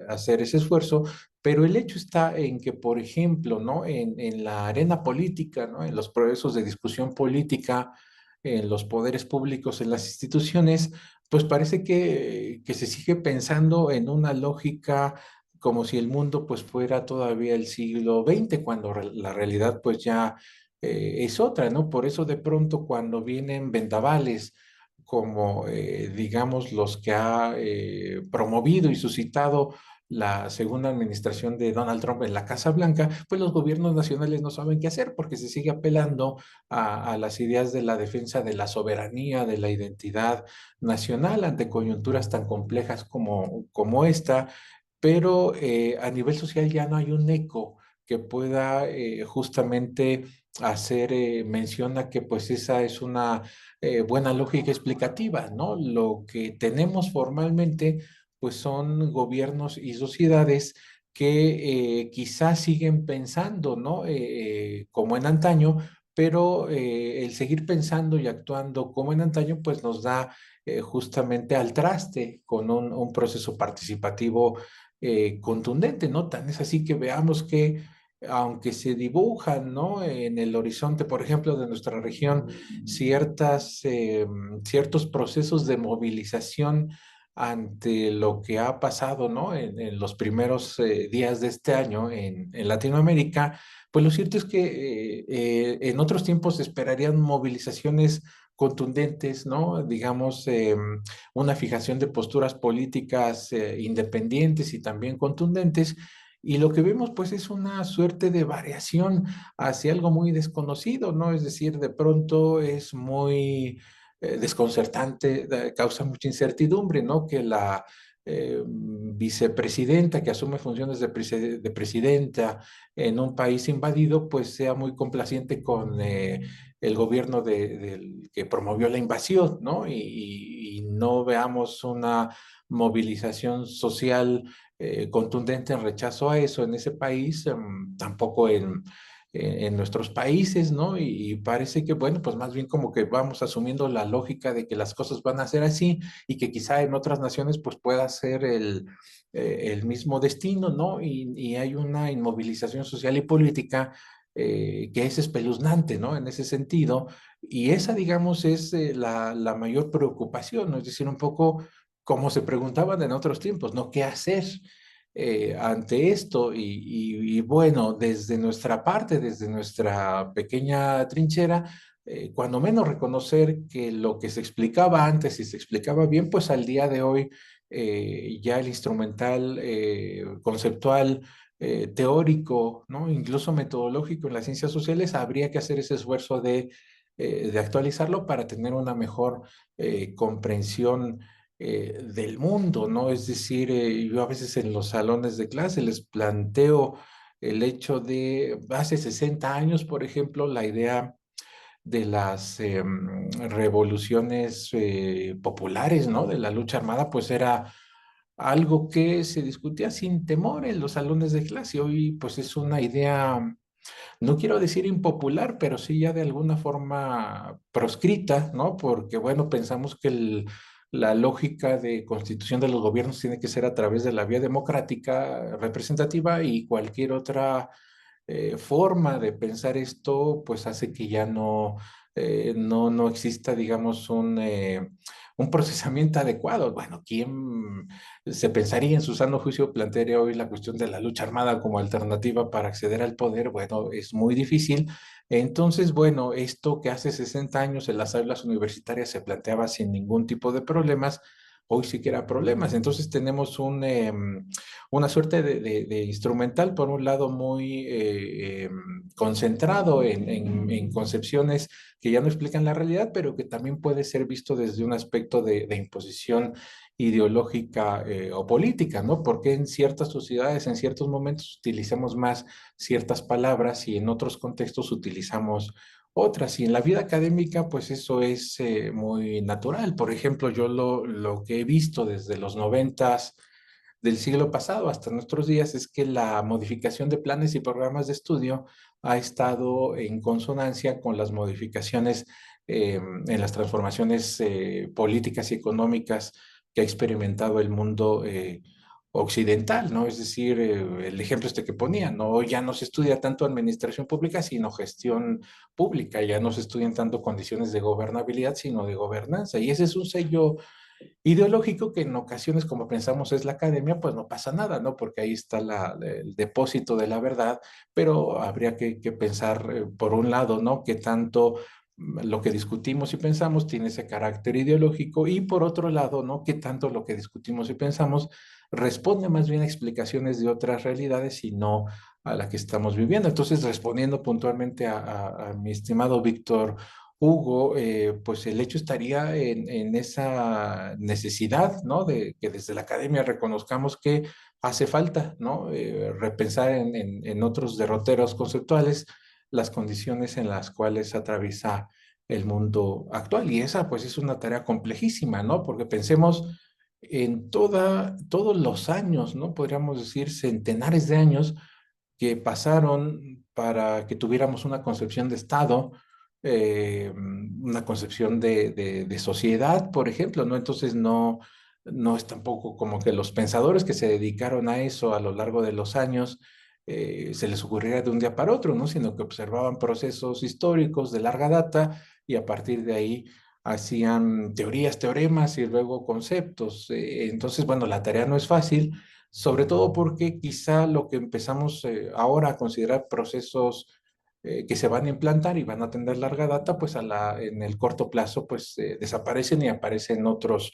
hacer ese esfuerzo, pero el hecho está en que, por ejemplo, ¿no? En la arena política, ¿no? En los procesos de discusión política, en los poderes públicos, en las instituciones, pues parece que se sigue pensando en una lógica como si el mundo pues fuera todavía el siglo XX, cuando la realidad pues ya es otra, ¿no? Por eso de pronto cuando vienen vendavales como digamos los que ha promovido y suscitado la segunda administración de Donald Trump en la Casa Blanca, pues los gobiernos nacionales no saben qué hacer porque se sigue apelando a las ideas de la defensa de la soberanía, de la identidad nacional ante coyunturas tan complejas como esta, pero a nivel social ya no hay un eco que pueda justamente hacer mención a que pues esa es una buena lógica explicativa, ¿no? Lo que tenemos formalmente pues son gobiernos y sociedades que quizás siguen pensando, ¿no? Como en antaño, pero el seguir pensando y actuando como en antaño pues nos da justamente al traste con un proceso participativo contundente, ¿no? Tan es así que veamos que aunque se dibujan, ¿no? En el horizonte, por ejemplo, de nuestra región, ciertos procesos de movilización ante lo que ha pasado, ¿no? En los primeros días de este año en Latinoamérica, pues lo cierto es que en otros tiempos se esperarían movilizaciones contundentes, ¿no? Digamos, una fijación de posturas políticas independientes y también contundentes. Y lo que vemos, pues, es una suerte de variación hacia algo muy desconocido, ¿no? Es decir, de pronto es muy desconcertante, causa mucha incertidumbre, ¿no? Que la vicepresidenta que asume funciones de presidenta en un país invadido, pues sea muy complaciente con el gobierno del que promovió la invasión, ¿no? Y no veamos una movilización social contundente en rechazo a eso en ese país, tampoco en nuestros países, ¿no? Y parece que, bueno, pues más bien como que vamos asumiendo la lógica de que las cosas van a ser así y que quizá en otras naciones pues pueda ser el mismo destino, ¿no? Y hay una inmovilización social y política que es espeluznante, ¿no? En ese sentido. Y esa, digamos, es la mayor preocupación, ¿no? Es decir, un poco como se preguntaban en otros tiempos, ¿no? ¿Qué hacer ante esto? Y bueno, desde nuestra parte, desde nuestra pequeña trinchera, cuando menos reconocer que lo que se explicaba antes y se explicaba bien, pues al día de hoy ya el instrumental conceptual, teórico, ¿no? Incluso metodológico en las ciencias sociales, habría que hacer ese esfuerzo de actualizarlo para tener una mejor comprensión del mundo, ¿no? Es decir, yo a veces en los salones de clase les planteo el hecho de hace 60 años, por ejemplo, la idea de las revoluciones populares, ¿no? De la lucha armada, pues era algo que se discutía sin temor en los salones de clase. Hoy, pues es una idea, no quiero decir impopular, pero sí ya de alguna forma proscrita, ¿no? Porque, bueno, pensamos que la lógica de constitución de los gobiernos tiene que ser a través de la vía democrática representativa, y cualquier otra forma de pensar esto, pues hace que ya no exista, digamos, un procesamiento adecuado. Bueno, ¿quién se pensaría en su sano juicio plantearía hoy la cuestión de la lucha armada como alternativa para acceder al poder? Bueno, es muy difícil. Entonces, bueno, esto que hace 60 años en las aulas universitarias se planteaba sin ningún tipo de problemas, hoy sí que era problemas. Entonces tenemos una suerte de instrumental, por un lado, muy concentrado en concepciones que ya no explican la realidad, pero que también puede ser visto desde un aspecto de imposición ideológica o política, ¿no? Porque en ciertas sociedades, en ciertos momentos, utilizamos más ciertas palabras y en otros contextos utilizamos otras. Y en la vida académica, pues eso es muy natural. Por ejemplo, yo lo que he visto desde los 90 del siglo pasado hasta nuestros días es que la modificación de planes y programas de estudio ha estado en consonancia con las modificaciones en las transformaciones políticas y económicas que ha experimentado el mundo occidental, ¿no? Es decir, el ejemplo este que ponía, ¿no? Ya no se estudia tanto administración pública, sino gestión pública, ya no se estudian tanto condiciones de gobernabilidad, sino de gobernanza, y ese es un sello ideológico que en ocasiones, como pensamos, es la academia, pues no pasa nada, ¿no? Porque ahí está el depósito de la verdad, pero habría que pensar, por un lado, ¿no? Que tanto lo que discutimos y pensamos tiene ese carácter ideológico, y por otro lado, ¿no? Que tanto lo que discutimos y pensamos responde más bien a explicaciones de otras realidades y no a la que estamos viviendo. Entonces, respondiendo puntualmente a mi estimado Víctor Hugo, pues el hecho estaría en esa necesidad, ¿no? De que desde la academia reconozcamos que hace falta, ¿no? Repensar en otros derroteros conceptuales las condiciones en las cuales atraviesa el mundo actual. Y esa, pues, es una tarea complejísima, ¿no? Porque pensemos en todos los años, ¿no? Podríamos decir centenares de años que pasaron para que tuviéramos una concepción de Estado, una concepción de sociedad, por ejemplo, ¿no? Entonces no es tampoco como que los pensadores que se dedicaron a eso a lo largo de los años se les ocurriera de un día para otro, ¿no? Sino que observaban procesos históricos de larga data y a partir de ahí hacían teorías, teoremas y luego conceptos. Entonces, bueno, la tarea no es fácil, sobre todo porque quizá lo que empezamos ahora a considerar procesos que se van a implantar y van a tener larga data, pues en el corto plazo pues desaparecen y aparecen otros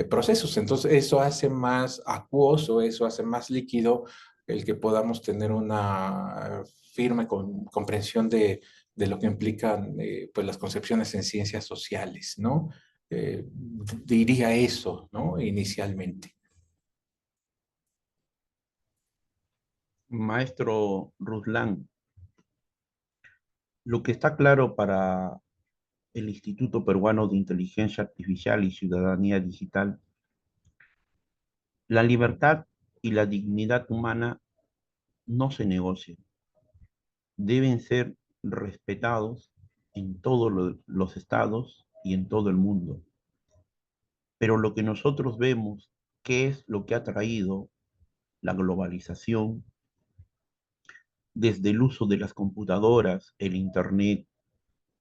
procesos. Entonces eso hace más acuoso, eso hace más líquido el que podamos tener una firme comprensión de lo que implican pues las concepciones en ciencias sociales, ¿no? Diría eso, ¿no? Inicialmente. Maestro Ruslan, lo que está claro para el Instituto Peruano de Inteligencia Artificial y Ciudadanía Digital, la libertad y la dignidad humana no se negocian, deben ser respetados en todos los estados y en todo el mundo. Pero lo que nosotros vemos, ¿qué es lo que ha traído la globalización desde el uso de las computadoras, el Internet,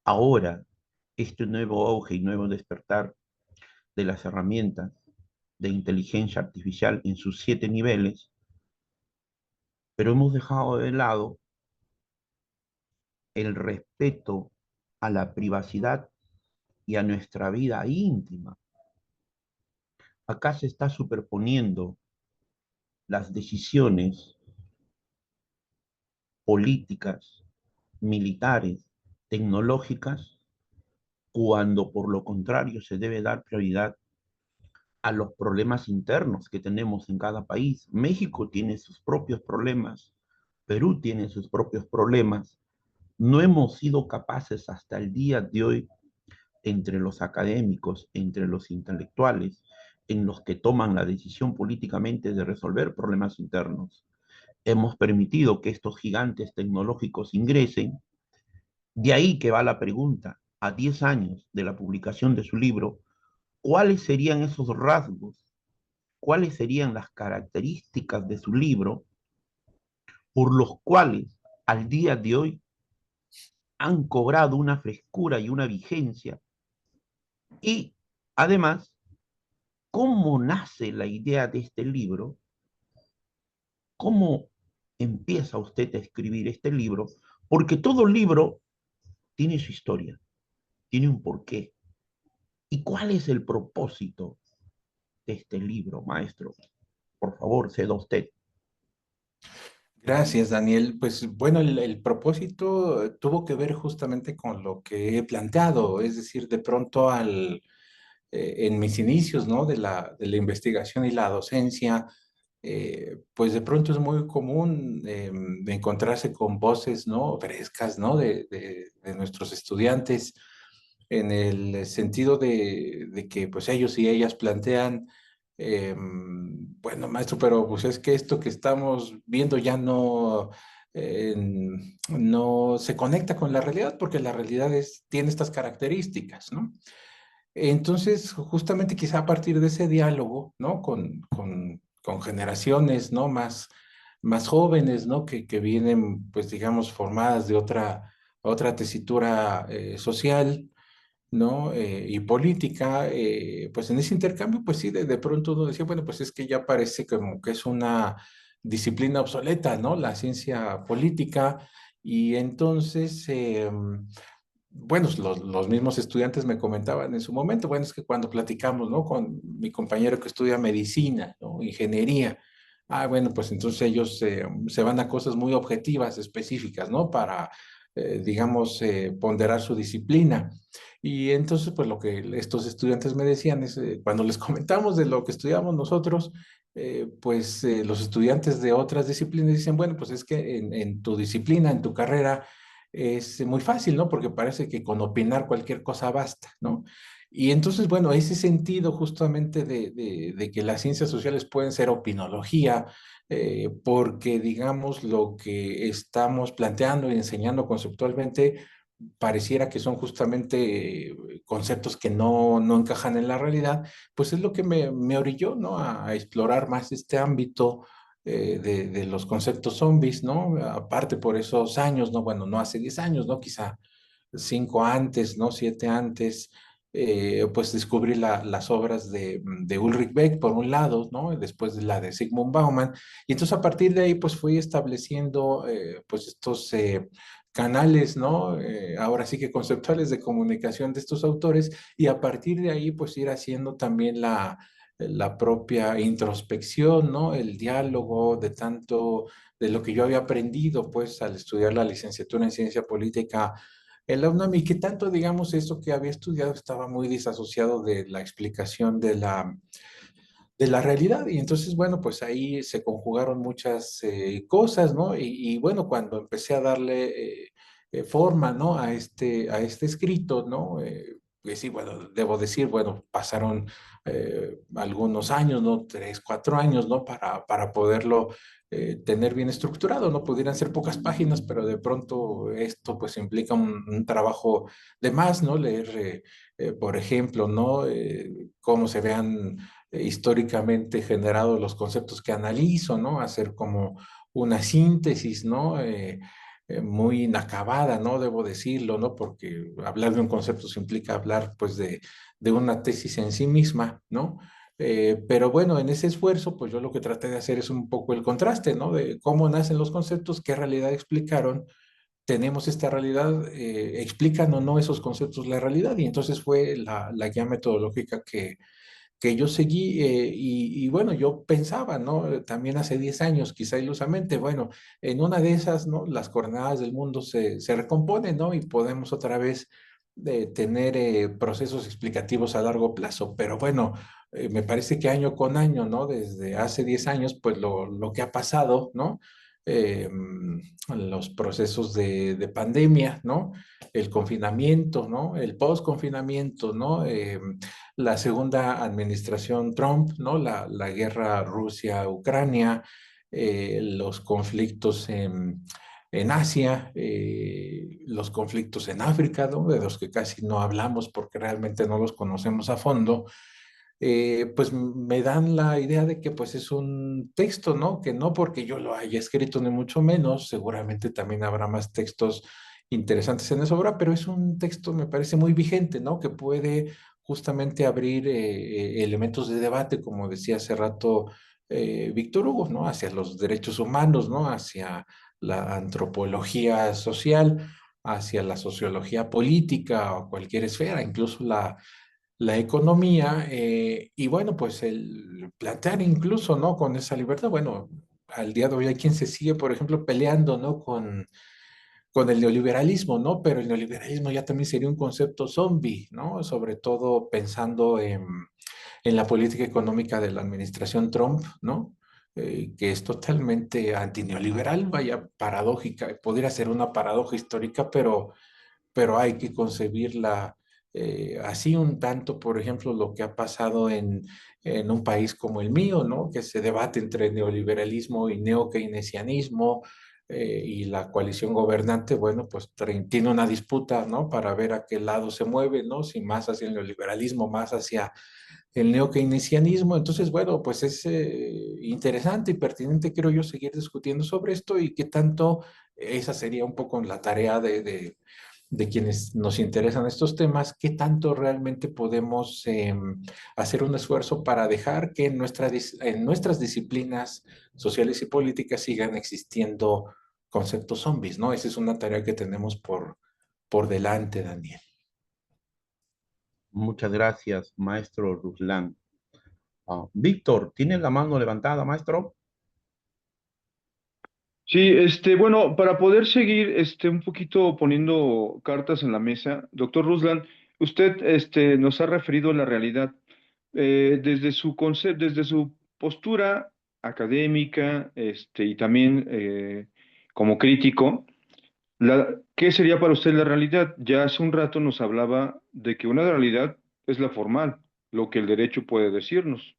ahora este nuevo auge y nuevo despertar de las herramientas de inteligencia artificial en sus 7 niveles? Pero hemos dejado de lado el respeto a la privacidad y a nuestra vida íntima. Acá se está superponiendo las decisiones políticas, militares, tecnológicas, cuando por lo contrario se debe dar prioridad a los problemas internos que tenemos en cada país. México tiene sus propios problemas, Perú tiene sus propios problemas. No hemos sido capaces hasta el día de hoy, entre los académicos, entre los intelectuales, en los que toman la decisión políticamente de resolver problemas internos. Hemos permitido que estos gigantes tecnológicos ingresen. De ahí que va la pregunta: a 10 años de la publicación de su libro, ¿cuáles serían esos rasgos? ¿Cuáles serían las características de su libro por los cuales al día de hoy han cobrado una frescura y una vigencia? Y además, ¿cómo nace la idea de este libro? ¿Cómo empieza usted a escribir este libro? Porque todo libro tiene su historia, tiene un porqué. ¿Y cuál es el propósito de este libro, maestro? Por favor, ceda usted. Gracias, Daniel. Pues bueno, el propósito tuvo que ver justamente con lo que he planteado, es decir, de pronto en mis inicios, ¿no? De la investigación y la docencia, pues de pronto es muy común encontrarse con voces, ¿no? Frescas, ¿no? De nuestros estudiantes, en el sentido de que pues ellos y ellas plantean, bueno, maestro, pero pues es que esto que estamos viendo ya no se conecta con la realidad porque la realidad tiene estas características, ¿no? Entonces, justamente quizá a partir de ese diálogo, ¿no? Con generaciones, ¿no? Más jóvenes, ¿no? Que vienen, pues, digamos, formadas de otra tesitura social, ¿no? Y política, pues en ese intercambio, pues sí, de pronto uno decía, bueno, pues es que ya parece como que es una disciplina obsoleta, ¿no? La ciencia política. Y entonces, bueno, los mismos estudiantes me comentaban en su momento, bueno, es que cuando platicamos, ¿no? Con mi compañero que estudia medicina, ¿no? Ingeniería. Ah, bueno, pues entonces ellos se van a cosas muy objetivas, específicas, ¿no? Para, digamos, ponderar su disciplina. Y entonces, pues lo que estos estudiantes me decían es, cuando les comentamos de lo que estudiamos nosotros, pues los estudiantes de otras disciplinas dicen, bueno, pues es que en tu disciplina, en tu carrera, es muy fácil, ¿no? Porque parece que con opinar cualquier cosa basta, ¿no? Y entonces, bueno, ese sentido justamente de que las ciencias sociales pueden ser opinología, porque digamos lo que estamos planteando y enseñando conceptualmente pareciera que son justamente conceptos que no encajan en la realidad, pues es lo que me orilló, ¿no? A explorar más este ámbito de los conceptos zombies, ¿no? Aparte por esos años, ¿no? Bueno, no hace 10 años, ¿no? Quizá 5 antes, ¿no? 7 antes, pues descubrí las obras de Ulrich Beck, por un lado, ¿no? Y después de la de Sigmund Bauman. Y entonces a partir de ahí, pues fui estableciendo, pues estos canales, ¿no? Ahora sí que conceptuales de comunicación de estos autores y a partir de ahí, pues ir haciendo también la propia introspección, ¿no? El diálogo de tanto de lo que yo había aprendido, pues, al estudiar la licenciatura en ciencia política en la UNAM y que tanto, digamos, eso que había estudiado estaba muy disasociado de la explicación de la realidad. Y entonces, bueno, pues ahí se conjugaron muchas cosas, ¿no? Bueno, cuando empecé a darle forma, ¿no? A este escrito, ¿no? Pues sí, bueno, debo decir, bueno, pasaron algunos años, ¿no? 3, 4 años, ¿no? Para poderlo tener bien estructurado, ¿no? Pudieran ser pocas páginas, pero de pronto esto pues implica un trabajo de más, ¿no? Leer, por ejemplo, ¿no? Cómo se vean históricamente generado los conceptos que analizo, ¿no? Hacer como una síntesis, ¿no? Muy inacabada, ¿no? Debo decirlo, ¿no? Porque hablar de un concepto se implica hablar, pues, de una tesis en sí misma, ¿no? Pero bueno, en ese esfuerzo, pues yo lo que traté de hacer es un poco el contraste, ¿no? De cómo nacen los conceptos, qué realidad explicaron, tenemos esta realidad, explican o no esos conceptos la realidad, y entonces fue la guía metodológica que yo seguí bueno, yo pensaba, ¿no? También hace 10 años, quizá ilusamente, bueno, en una de esas, ¿no? Las coordenadas del mundo se recomponen, ¿no? Y podemos otra vez tener procesos explicativos a largo plazo, pero bueno, me parece que año con año, ¿no? Desde hace 10 años, pues lo que ha pasado, ¿no? Los procesos de pandemia, ¿no? El confinamiento, ¿no? El post-confinamiento, ¿no? La segunda administración Trump, ¿no? La guerra Rusia-Ucrania, los conflictos en Asia, los conflictos en África, ¿no? De los que casi no hablamos porque realmente no los conocemos a fondo, pues me dan la idea de que pues es un texto, ¿no? Que no porque yo lo haya escrito ni mucho menos, seguramente también habrá más textos interesantes en esa obra, pero es un texto, me parece muy vigente, ¿no? Que puede justamente abrir elementos de debate, como decía hace rato Víctor Hugo, ¿no? Hacia los derechos humanos, ¿no? Hacia la antropología social, hacia la sociología política o cualquier esfera, incluso la economía, y bueno, pues el plantear incluso, ¿no? Con esa libertad, bueno, al día de hoy hay quien se sigue, por ejemplo, peleando, ¿no? Con el neoliberalismo, ¿no? Pero el neoliberalismo ya también sería un concepto zombie, ¿no? Sobre todo pensando en la política económica de la administración Trump, ¿no? Que es totalmente antineoliberal, vaya, paradójica, podría ser una paradoja histórica, pero hay que concebirla así un tanto, por ejemplo, lo que ha pasado en un país como el mío, ¿no? Que se debate entre neoliberalismo y neokeynesianismo, y la coalición gobernante, bueno, pues tiene una disputa, ¿no? Para ver a qué lado se mueve, ¿no? Si más hacia el neoliberalismo, más hacia el neokeynesianismo. Entonces, bueno, pues es interesante y pertinente, creo yo, seguir discutiendo sobre esto y qué tanto esa sería un poco la tarea de quienes nos interesan estos temas, qué tanto realmente podemos hacer un esfuerzo para dejar que en nuestras disciplinas sociales y políticas sigan existiendo conceptos zombies, ¿no? Esa es una tarea que tenemos por delante, Daniel. Muchas gracias, maestro Ruslan. Víctor, ¿tiene la mano levantada, maestro? Sí, bueno, para poder seguir, un poquito poniendo cartas en la mesa, doctor Ruslan, usted, nos ha referido a la realidad desde su concepto, desde su postura académica, y también como crítico. ¿Qué sería para usted la realidad? Ya hace un rato nos hablaba de que una realidad es la formal, lo que el derecho puede decirnos.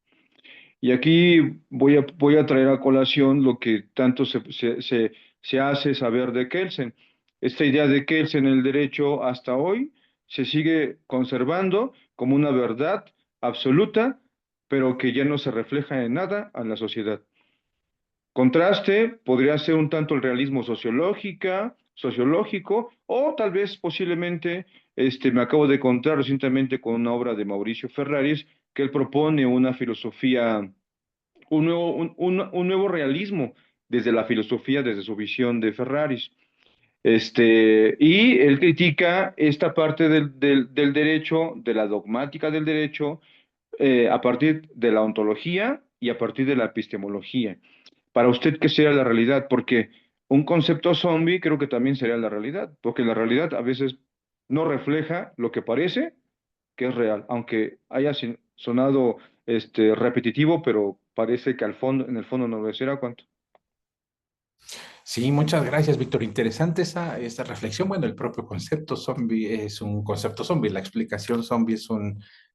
Y aquí voy a traer a colación lo que tanto se hace saber de Kelsen. Esta idea de Kelsen en el derecho hasta hoy se sigue conservando como una verdad absoluta, pero que ya no se refleja en nada a la sociedad. Contraste podría ser un tanto el realismo sociológico, o tal vez posiblemente, me acabo de encontrar recientemente con una obra de Mauricio Ferraris, que él propone una filosofía, un nuevo realismo desde la filosofía, desde su visión de Ferraris. Y él critica esta parte del derecho, de la dogmática del derecho, a partir de la ontología y a partir de la epistemología. Para usted, ¿qué sería la realidad? Porque un concepto zombie creo que también sería la realidad, porque la realidad a veces no refleja lo que parece que es real, aunque haya sonado repetitivo, pero parece que al fondo, en el fondo no lo será cuánto. Sí, muchas gracias, Víctor. Interesante esa reflexión. Bueno, el propio concepto zombie es un concepto zombie, la explicación zombie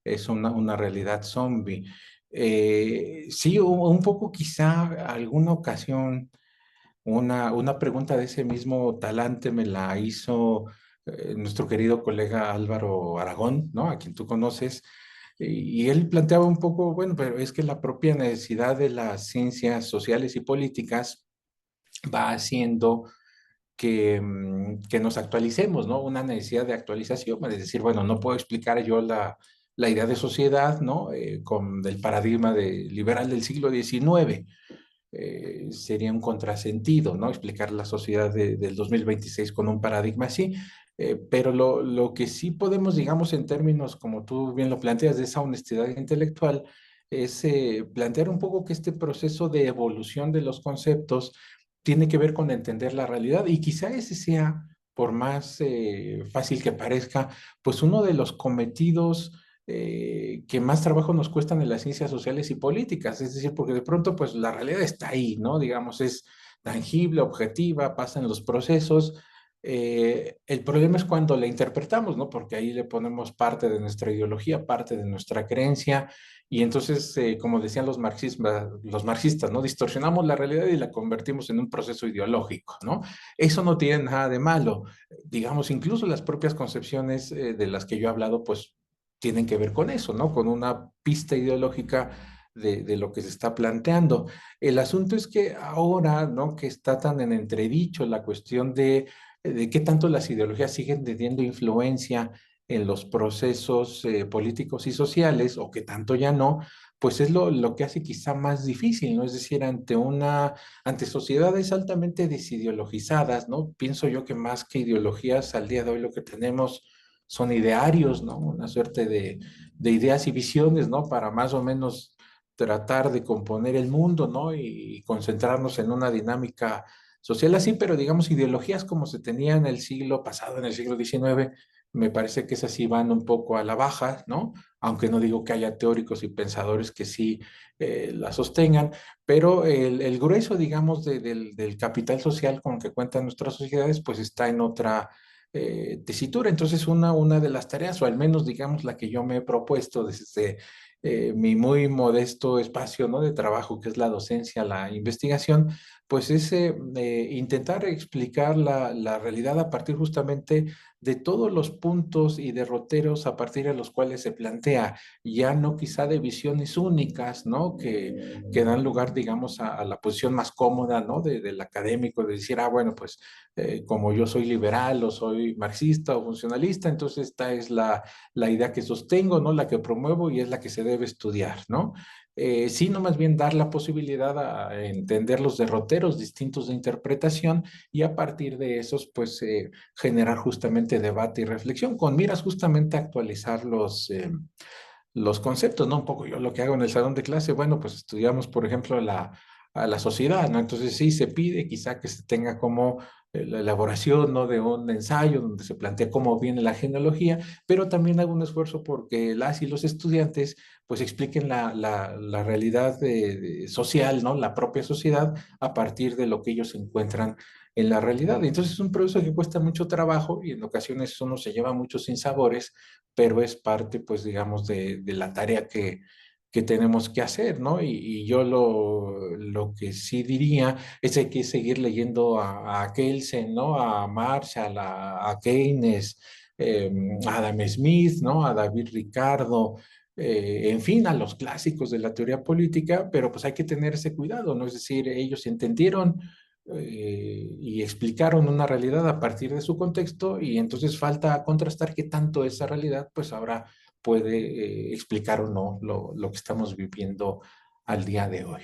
es una realidad zombie. Sí, un poco quizá alguna ocasión una pregunta de ese mismo talante me la hizo nuestro querido colega Álvaro Aragón, ¿no? A quien tú conoces. Y él planteaba un poco, bueno, pero es que la propia necesidad de las ciencias sociales y políticas va haciendo que nos actualicemos, ¿no? Una necesidad de actualización, es decir, bueno, no puedo explicar yo la idea de sociedad, ¿no? Con el paradigma liberal del siglo XIX. Sería un contrasentido, ¿no? Explicar la sociedad del 2026 con un paradigma así. Pero lo que sí podemos, digamos, en términos, como tú bien lo planteas, de esa honestidad intelectual, es plantear un poco que este proceso de evolución de los conceptos tiene que ver con entender la realidad y quizá ese sea, por más fácil que parezca, pues uno de los cometidos que más trabajo nos cuestan en las ciencias sociales y políticas, es decir, porque de pronto pues la realidad está ahí, ¿no? Digamos, es tangible, objetiva, pasa en los procesos, El problema es cuando la interpretamos, ¿no? Porque ahí le ponemos parte de nuestra ideología, parte de nuestra creencia, y entonces, como decían los marxistas, ¿no? Distorsionamos la realidad y la convertimos en un proceso ideológico, ¿no? Eso no tiene nada de malo. Digamos, incluso las propias concepciones de las que yo he hablado, pues tienen que ver con eso, ¿no? Con una pista ideológica de lo que se está planteando. El asunto es que ahora, ¿no? Que está tan en entredicho la cuestión de qué tanto las ideologías siguen teniendo influencia en los procesos políticos y sociales, o que tanto ya no, pues es lo que hace quizá más difícil, ¿no? Es decir, ante sociedades altamente desideologizadas, ¿no? Pienso yo que más que ideologías, al día de hoy lo que tenemos son idearios, ¿no? Una suerte de ideas y visiones, ¿no? Para más o menos tratar de componer el mundo, ¿no? Y concentrarnos en una dinámica social así, pero digamos ideologías como se tenía en el siglo pasado, en el siglo XIX, me parece que esas sí van un poco a la baja, ¿no? Aunque no digo que haya teóricos y pensadores que sí la sostengan, pero el grueso, digamos, del capital social con que cuentan nuestras sociedades, pues está en otra tesitura. Entonces, una de las tareas, o al menos, digamos, la que yo me he propuesto desde mi muy modesto espacio, ¿no? De trabajo, que es la docencia, la investigación, pues es intentar explicar la realidad a partir justamente de todos los puntos y derroteros a partir de los cuales se plantea, ya no quizá de visiones únicas, ¿no? Que dan lugar, digamos, a la posición más cómoda, ¿no? Del académico, de decir, ah, bueno, pues como yo soy liberal o soy marxista o funcionalista, entonces esta es la idea que sostengo, ¿no? La que promuevo y es la que se debe estudiar, ¿no? Sino más bien dar la posibilidad a entender los derroteros distintos de interpretación y a partir de esos, pues, generar justamente debate y reflexión con miras justamente a actualizar los conceptos, ¿no? Un poco yo lo que hago en el salón de clase, bueno, pues estudiamos, por ejemplo, a la sociedad, ¿no? Entonces sí se pide quizá que se tenga como la elaboración, ¿no? De un ensayo donde se plantea cómo viene la genealogía, pero también hago un esfuerzo porque las y los estudiantes pues expliquen la realidad social, ¿no? La propia sociedad a partir de lo que ellos encuentran en la realidad. Entonces es un proceso que cuesta mucho trabajo y en ocasiones uno se lleva muchos sinsabores, pero es parte, pues, digamos, de la tarea que tenemos que hacer, ¿no? Y yo lo que sí diría es que hay que seguir leyendo a Kelsen, ¿no? A Marshall, a Keynes, a Adam Smith, ¿no? A David Ricardo, en fin, a los clásicos de la teoría política, pero pues hay que tener ese cuidado, ¿no? Es decir, ellos entendieron y explicaron una realidad a partir de su contexto y entonces falta contrastar qué tanto esa realidad pues ahora puede explicar o no lo que estamos viviendo al día de hoy.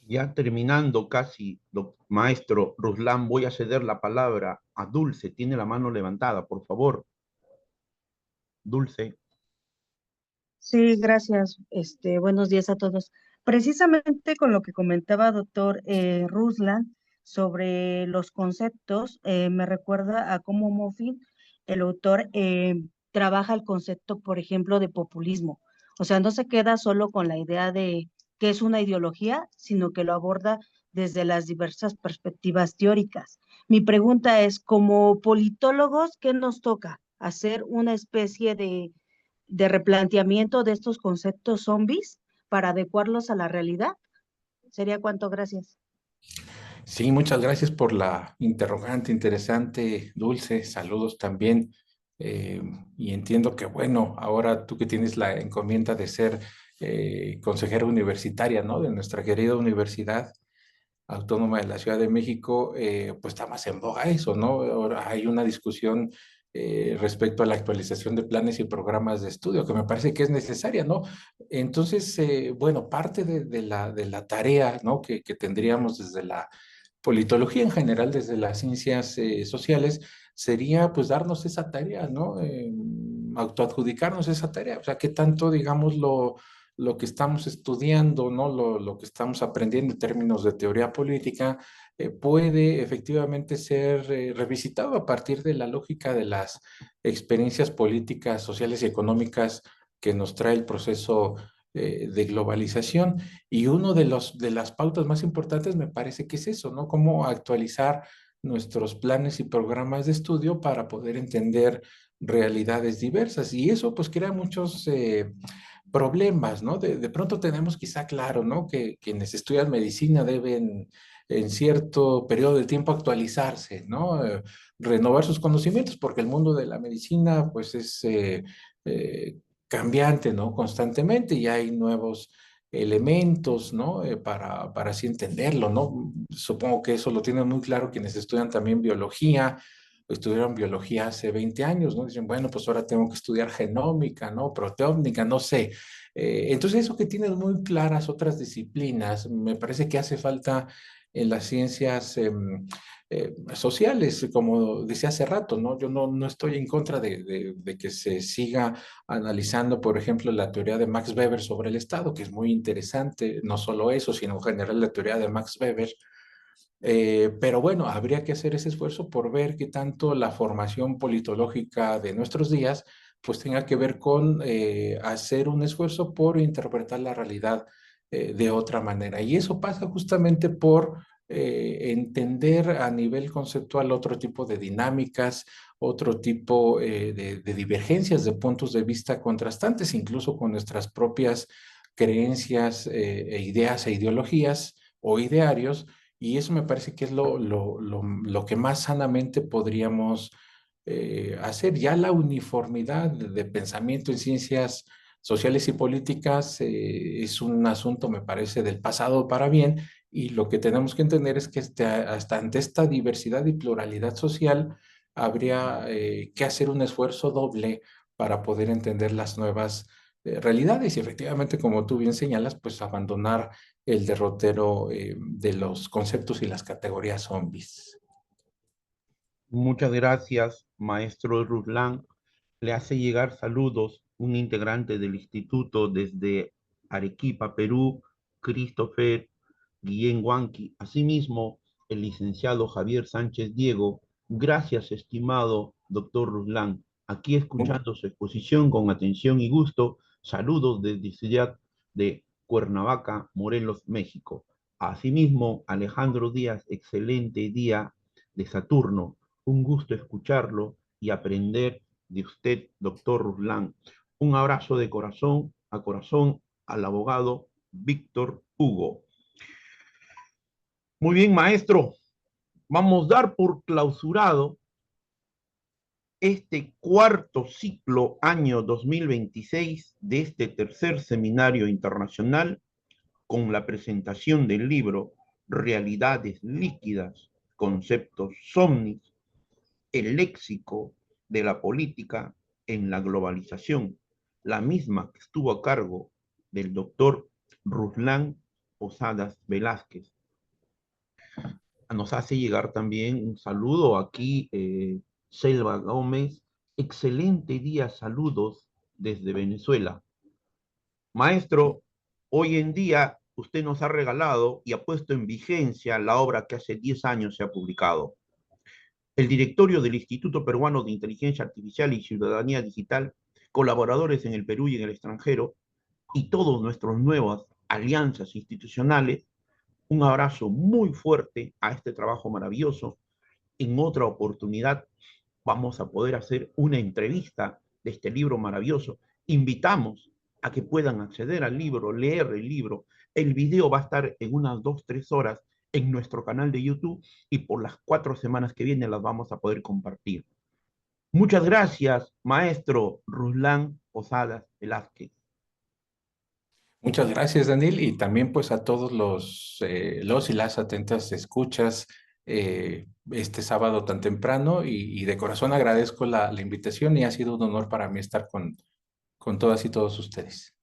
Ya terminando casi, maestro Ruslan, voy a ceder la palabra a Dulce. Tiene la mano levantada, por favor. Dulce. Sí, gracias. Buenos días a todos. Precisamente con lo que comentaba doctor Ruslan sobre los conceptos, me recuerda a cómo Moffin, el autor, trabaja el concepto, por ejemplo, de populismo. O sea, no se queda solo con la idea de que es una ideología, sino que lo aborda desde las diversas perspectivas teóricas. Mi pregunta es, como politólogos, ¿qué nos toca? ¿Hacer una especie de replanteamiento de estos conceptos zombies para adecuarlos a la realidad? ¿Sería cuánto? Gracias. Sí, muchas gracias por la interrogante interesante, Dulce. Saludos también. Eh, y entiendo que, bueno, ahora tú que tienes la encomienda de ser consejera universitaria, ¿no? De nuestra querida Universidad Autónoma de la Ciudad de México, pues está más en boga eso, ¿no? Ahora hay una discusión respecto a la actualización de planes y programas de estudio, que me parece que es necesaria, ¿no? Entonces, bueno, parte de la tarea, ¿no? Que tendríamos desde la politología en general, desde las ciencias sociales, sería pues darnos esa tarea, ¿no? Autoadjudicarnos esa tarea, o sea, qué tanto, digamos, lo que estamos estudiando, ¿no? Lo que estamos aprendiendo en términos de teoría política, puede efectivamente ser revisitado a partir de la lógica de las experiencias políticas, sociales y económicas que nos trae el proceso de globalización. Y uno de las pautas más importantes me parece que es eso, ¿no? Cómo actualizar nuestros planes y programas de estudio para poder entender realidades diversas. Y eso pues crea muchos problemas, ¿no? De pronto tenemos quizá claro, ¿no? Que quienes estudian medicina deben en cierto periodo de tiempo actualizarse, ¿no? Renovar sus conocimientos, porque el mundo de la medicina pues es cambiante, ¿no? Constantemente, y hay nuevos elementos, ¿no? Para así entenderlo, ¿no? Supongo que eso lo tienen muy claro quienes estudian también biología, estudiaron biología hace 20 años, ¿no? Dicen, bueno, pues ahora tengo que estudiar genómica, ¿no? Proteómica, no sé. Entonces, eso que tienen muy claras otras disciplinas, me parece que hace falta en las ciencias sociales, como decía hace rato, ¿no? Yo no estoy en contra de que se siga analizando, por ejemplo, la teoría de Max Weber sobre el Estado, que es muy interesante, no solo eso, sino en general la teoría de Max Weber. Pero bueno, habría que hacer ese esfuerzo por ver qué tanto la formación politológica de nuestros días pues tenga que ver con hacer un esfuerzo por interpretar la realidad de otra manera. Y eso pasa justamente por entender a nivel conceptual otro tipo de dinámicas, otro tipo de divergencias de puntos de vista contrastantes, incluso con nuestras propias creencias, ideas e ideologías o idearios, y eso me parece que es lo que más sanamente podríamos hacer. Ya la uniformidad de pensamiento en ciencias sociales y políticas es un asunto, me parece, del pasado para bien, y lo que tenemos que entender es que hasta ante esta diversidad y pluralidad social habría que hacer un esfuerzo doble para poder entender las nuevas realidades y efectivamente, como tú bien señalas, pues abandonar el derrotero de los conceptos y las categorías zombies. Muchas gracias, maestro Ruslan. Le hace llegar saludos un integrante del instituto desde Arequipa, Perú, Christopher Guillén Huanqui. Asimismo, el licenciado Javier Sánchez Diego. Gracias, estimado doctor Ruslan. Aquí escuchando su exposición con atención y gusto. Saludos desde Ciudad de Cuernavaca, Morelos, México. Asimismo, Alejandro Díaz, excelente día de Saturno. Un gusto escucharlo y aprender de usted, doctor Ruslan. Un abrazo de corazón a corazón al abogado Víctor Hugo. Muy bien, maestro. Vamos a dar por clausurado este cuarto ciclo año 2026 de este tercer seminario internacional con la presentación del libro Realidades líquidas, conceptos somnis, el léxico de la política en la globalización, la misma que estuvo a cargo del doctor Ruslan Posadas Velázquez. Nos hace llegar también un saludo aquí, Selva Gómez. Excelente día, saludos desde Venezuela. Maestro, hoy en día usted nos ha regalado y ha puesto en vigencia la obra que hace 10 años se ha publicado. El directorio del Instituto Peruano de Inteligencia Artificial y Ciudadanía Digital, colaboradores en el Perú y en el extranjero, y todas nuestras nuevas alianzas institucionales, un abrazo muy fuerte a este trabajo maravilloso. En otra oportunidad vamos a poder hacer una entrevista de este libro maravilloso. Invitamos a que puedan acceder al libro, leer el libro. El video va a estar en unas 2, 3 horas en nuestro canal de YouTube y por las 4 semanas que vienen las vamos a poder compartir. Muchas gracias, maestro Ruslan Posadas Velázquez. Muchas gracias, Daniel, y también pues a todos los y las atentas escuchas este sábado tan temprano y de corazón agradezco la invitación y ha sido un honor para mí estar con todas y todos ustedes.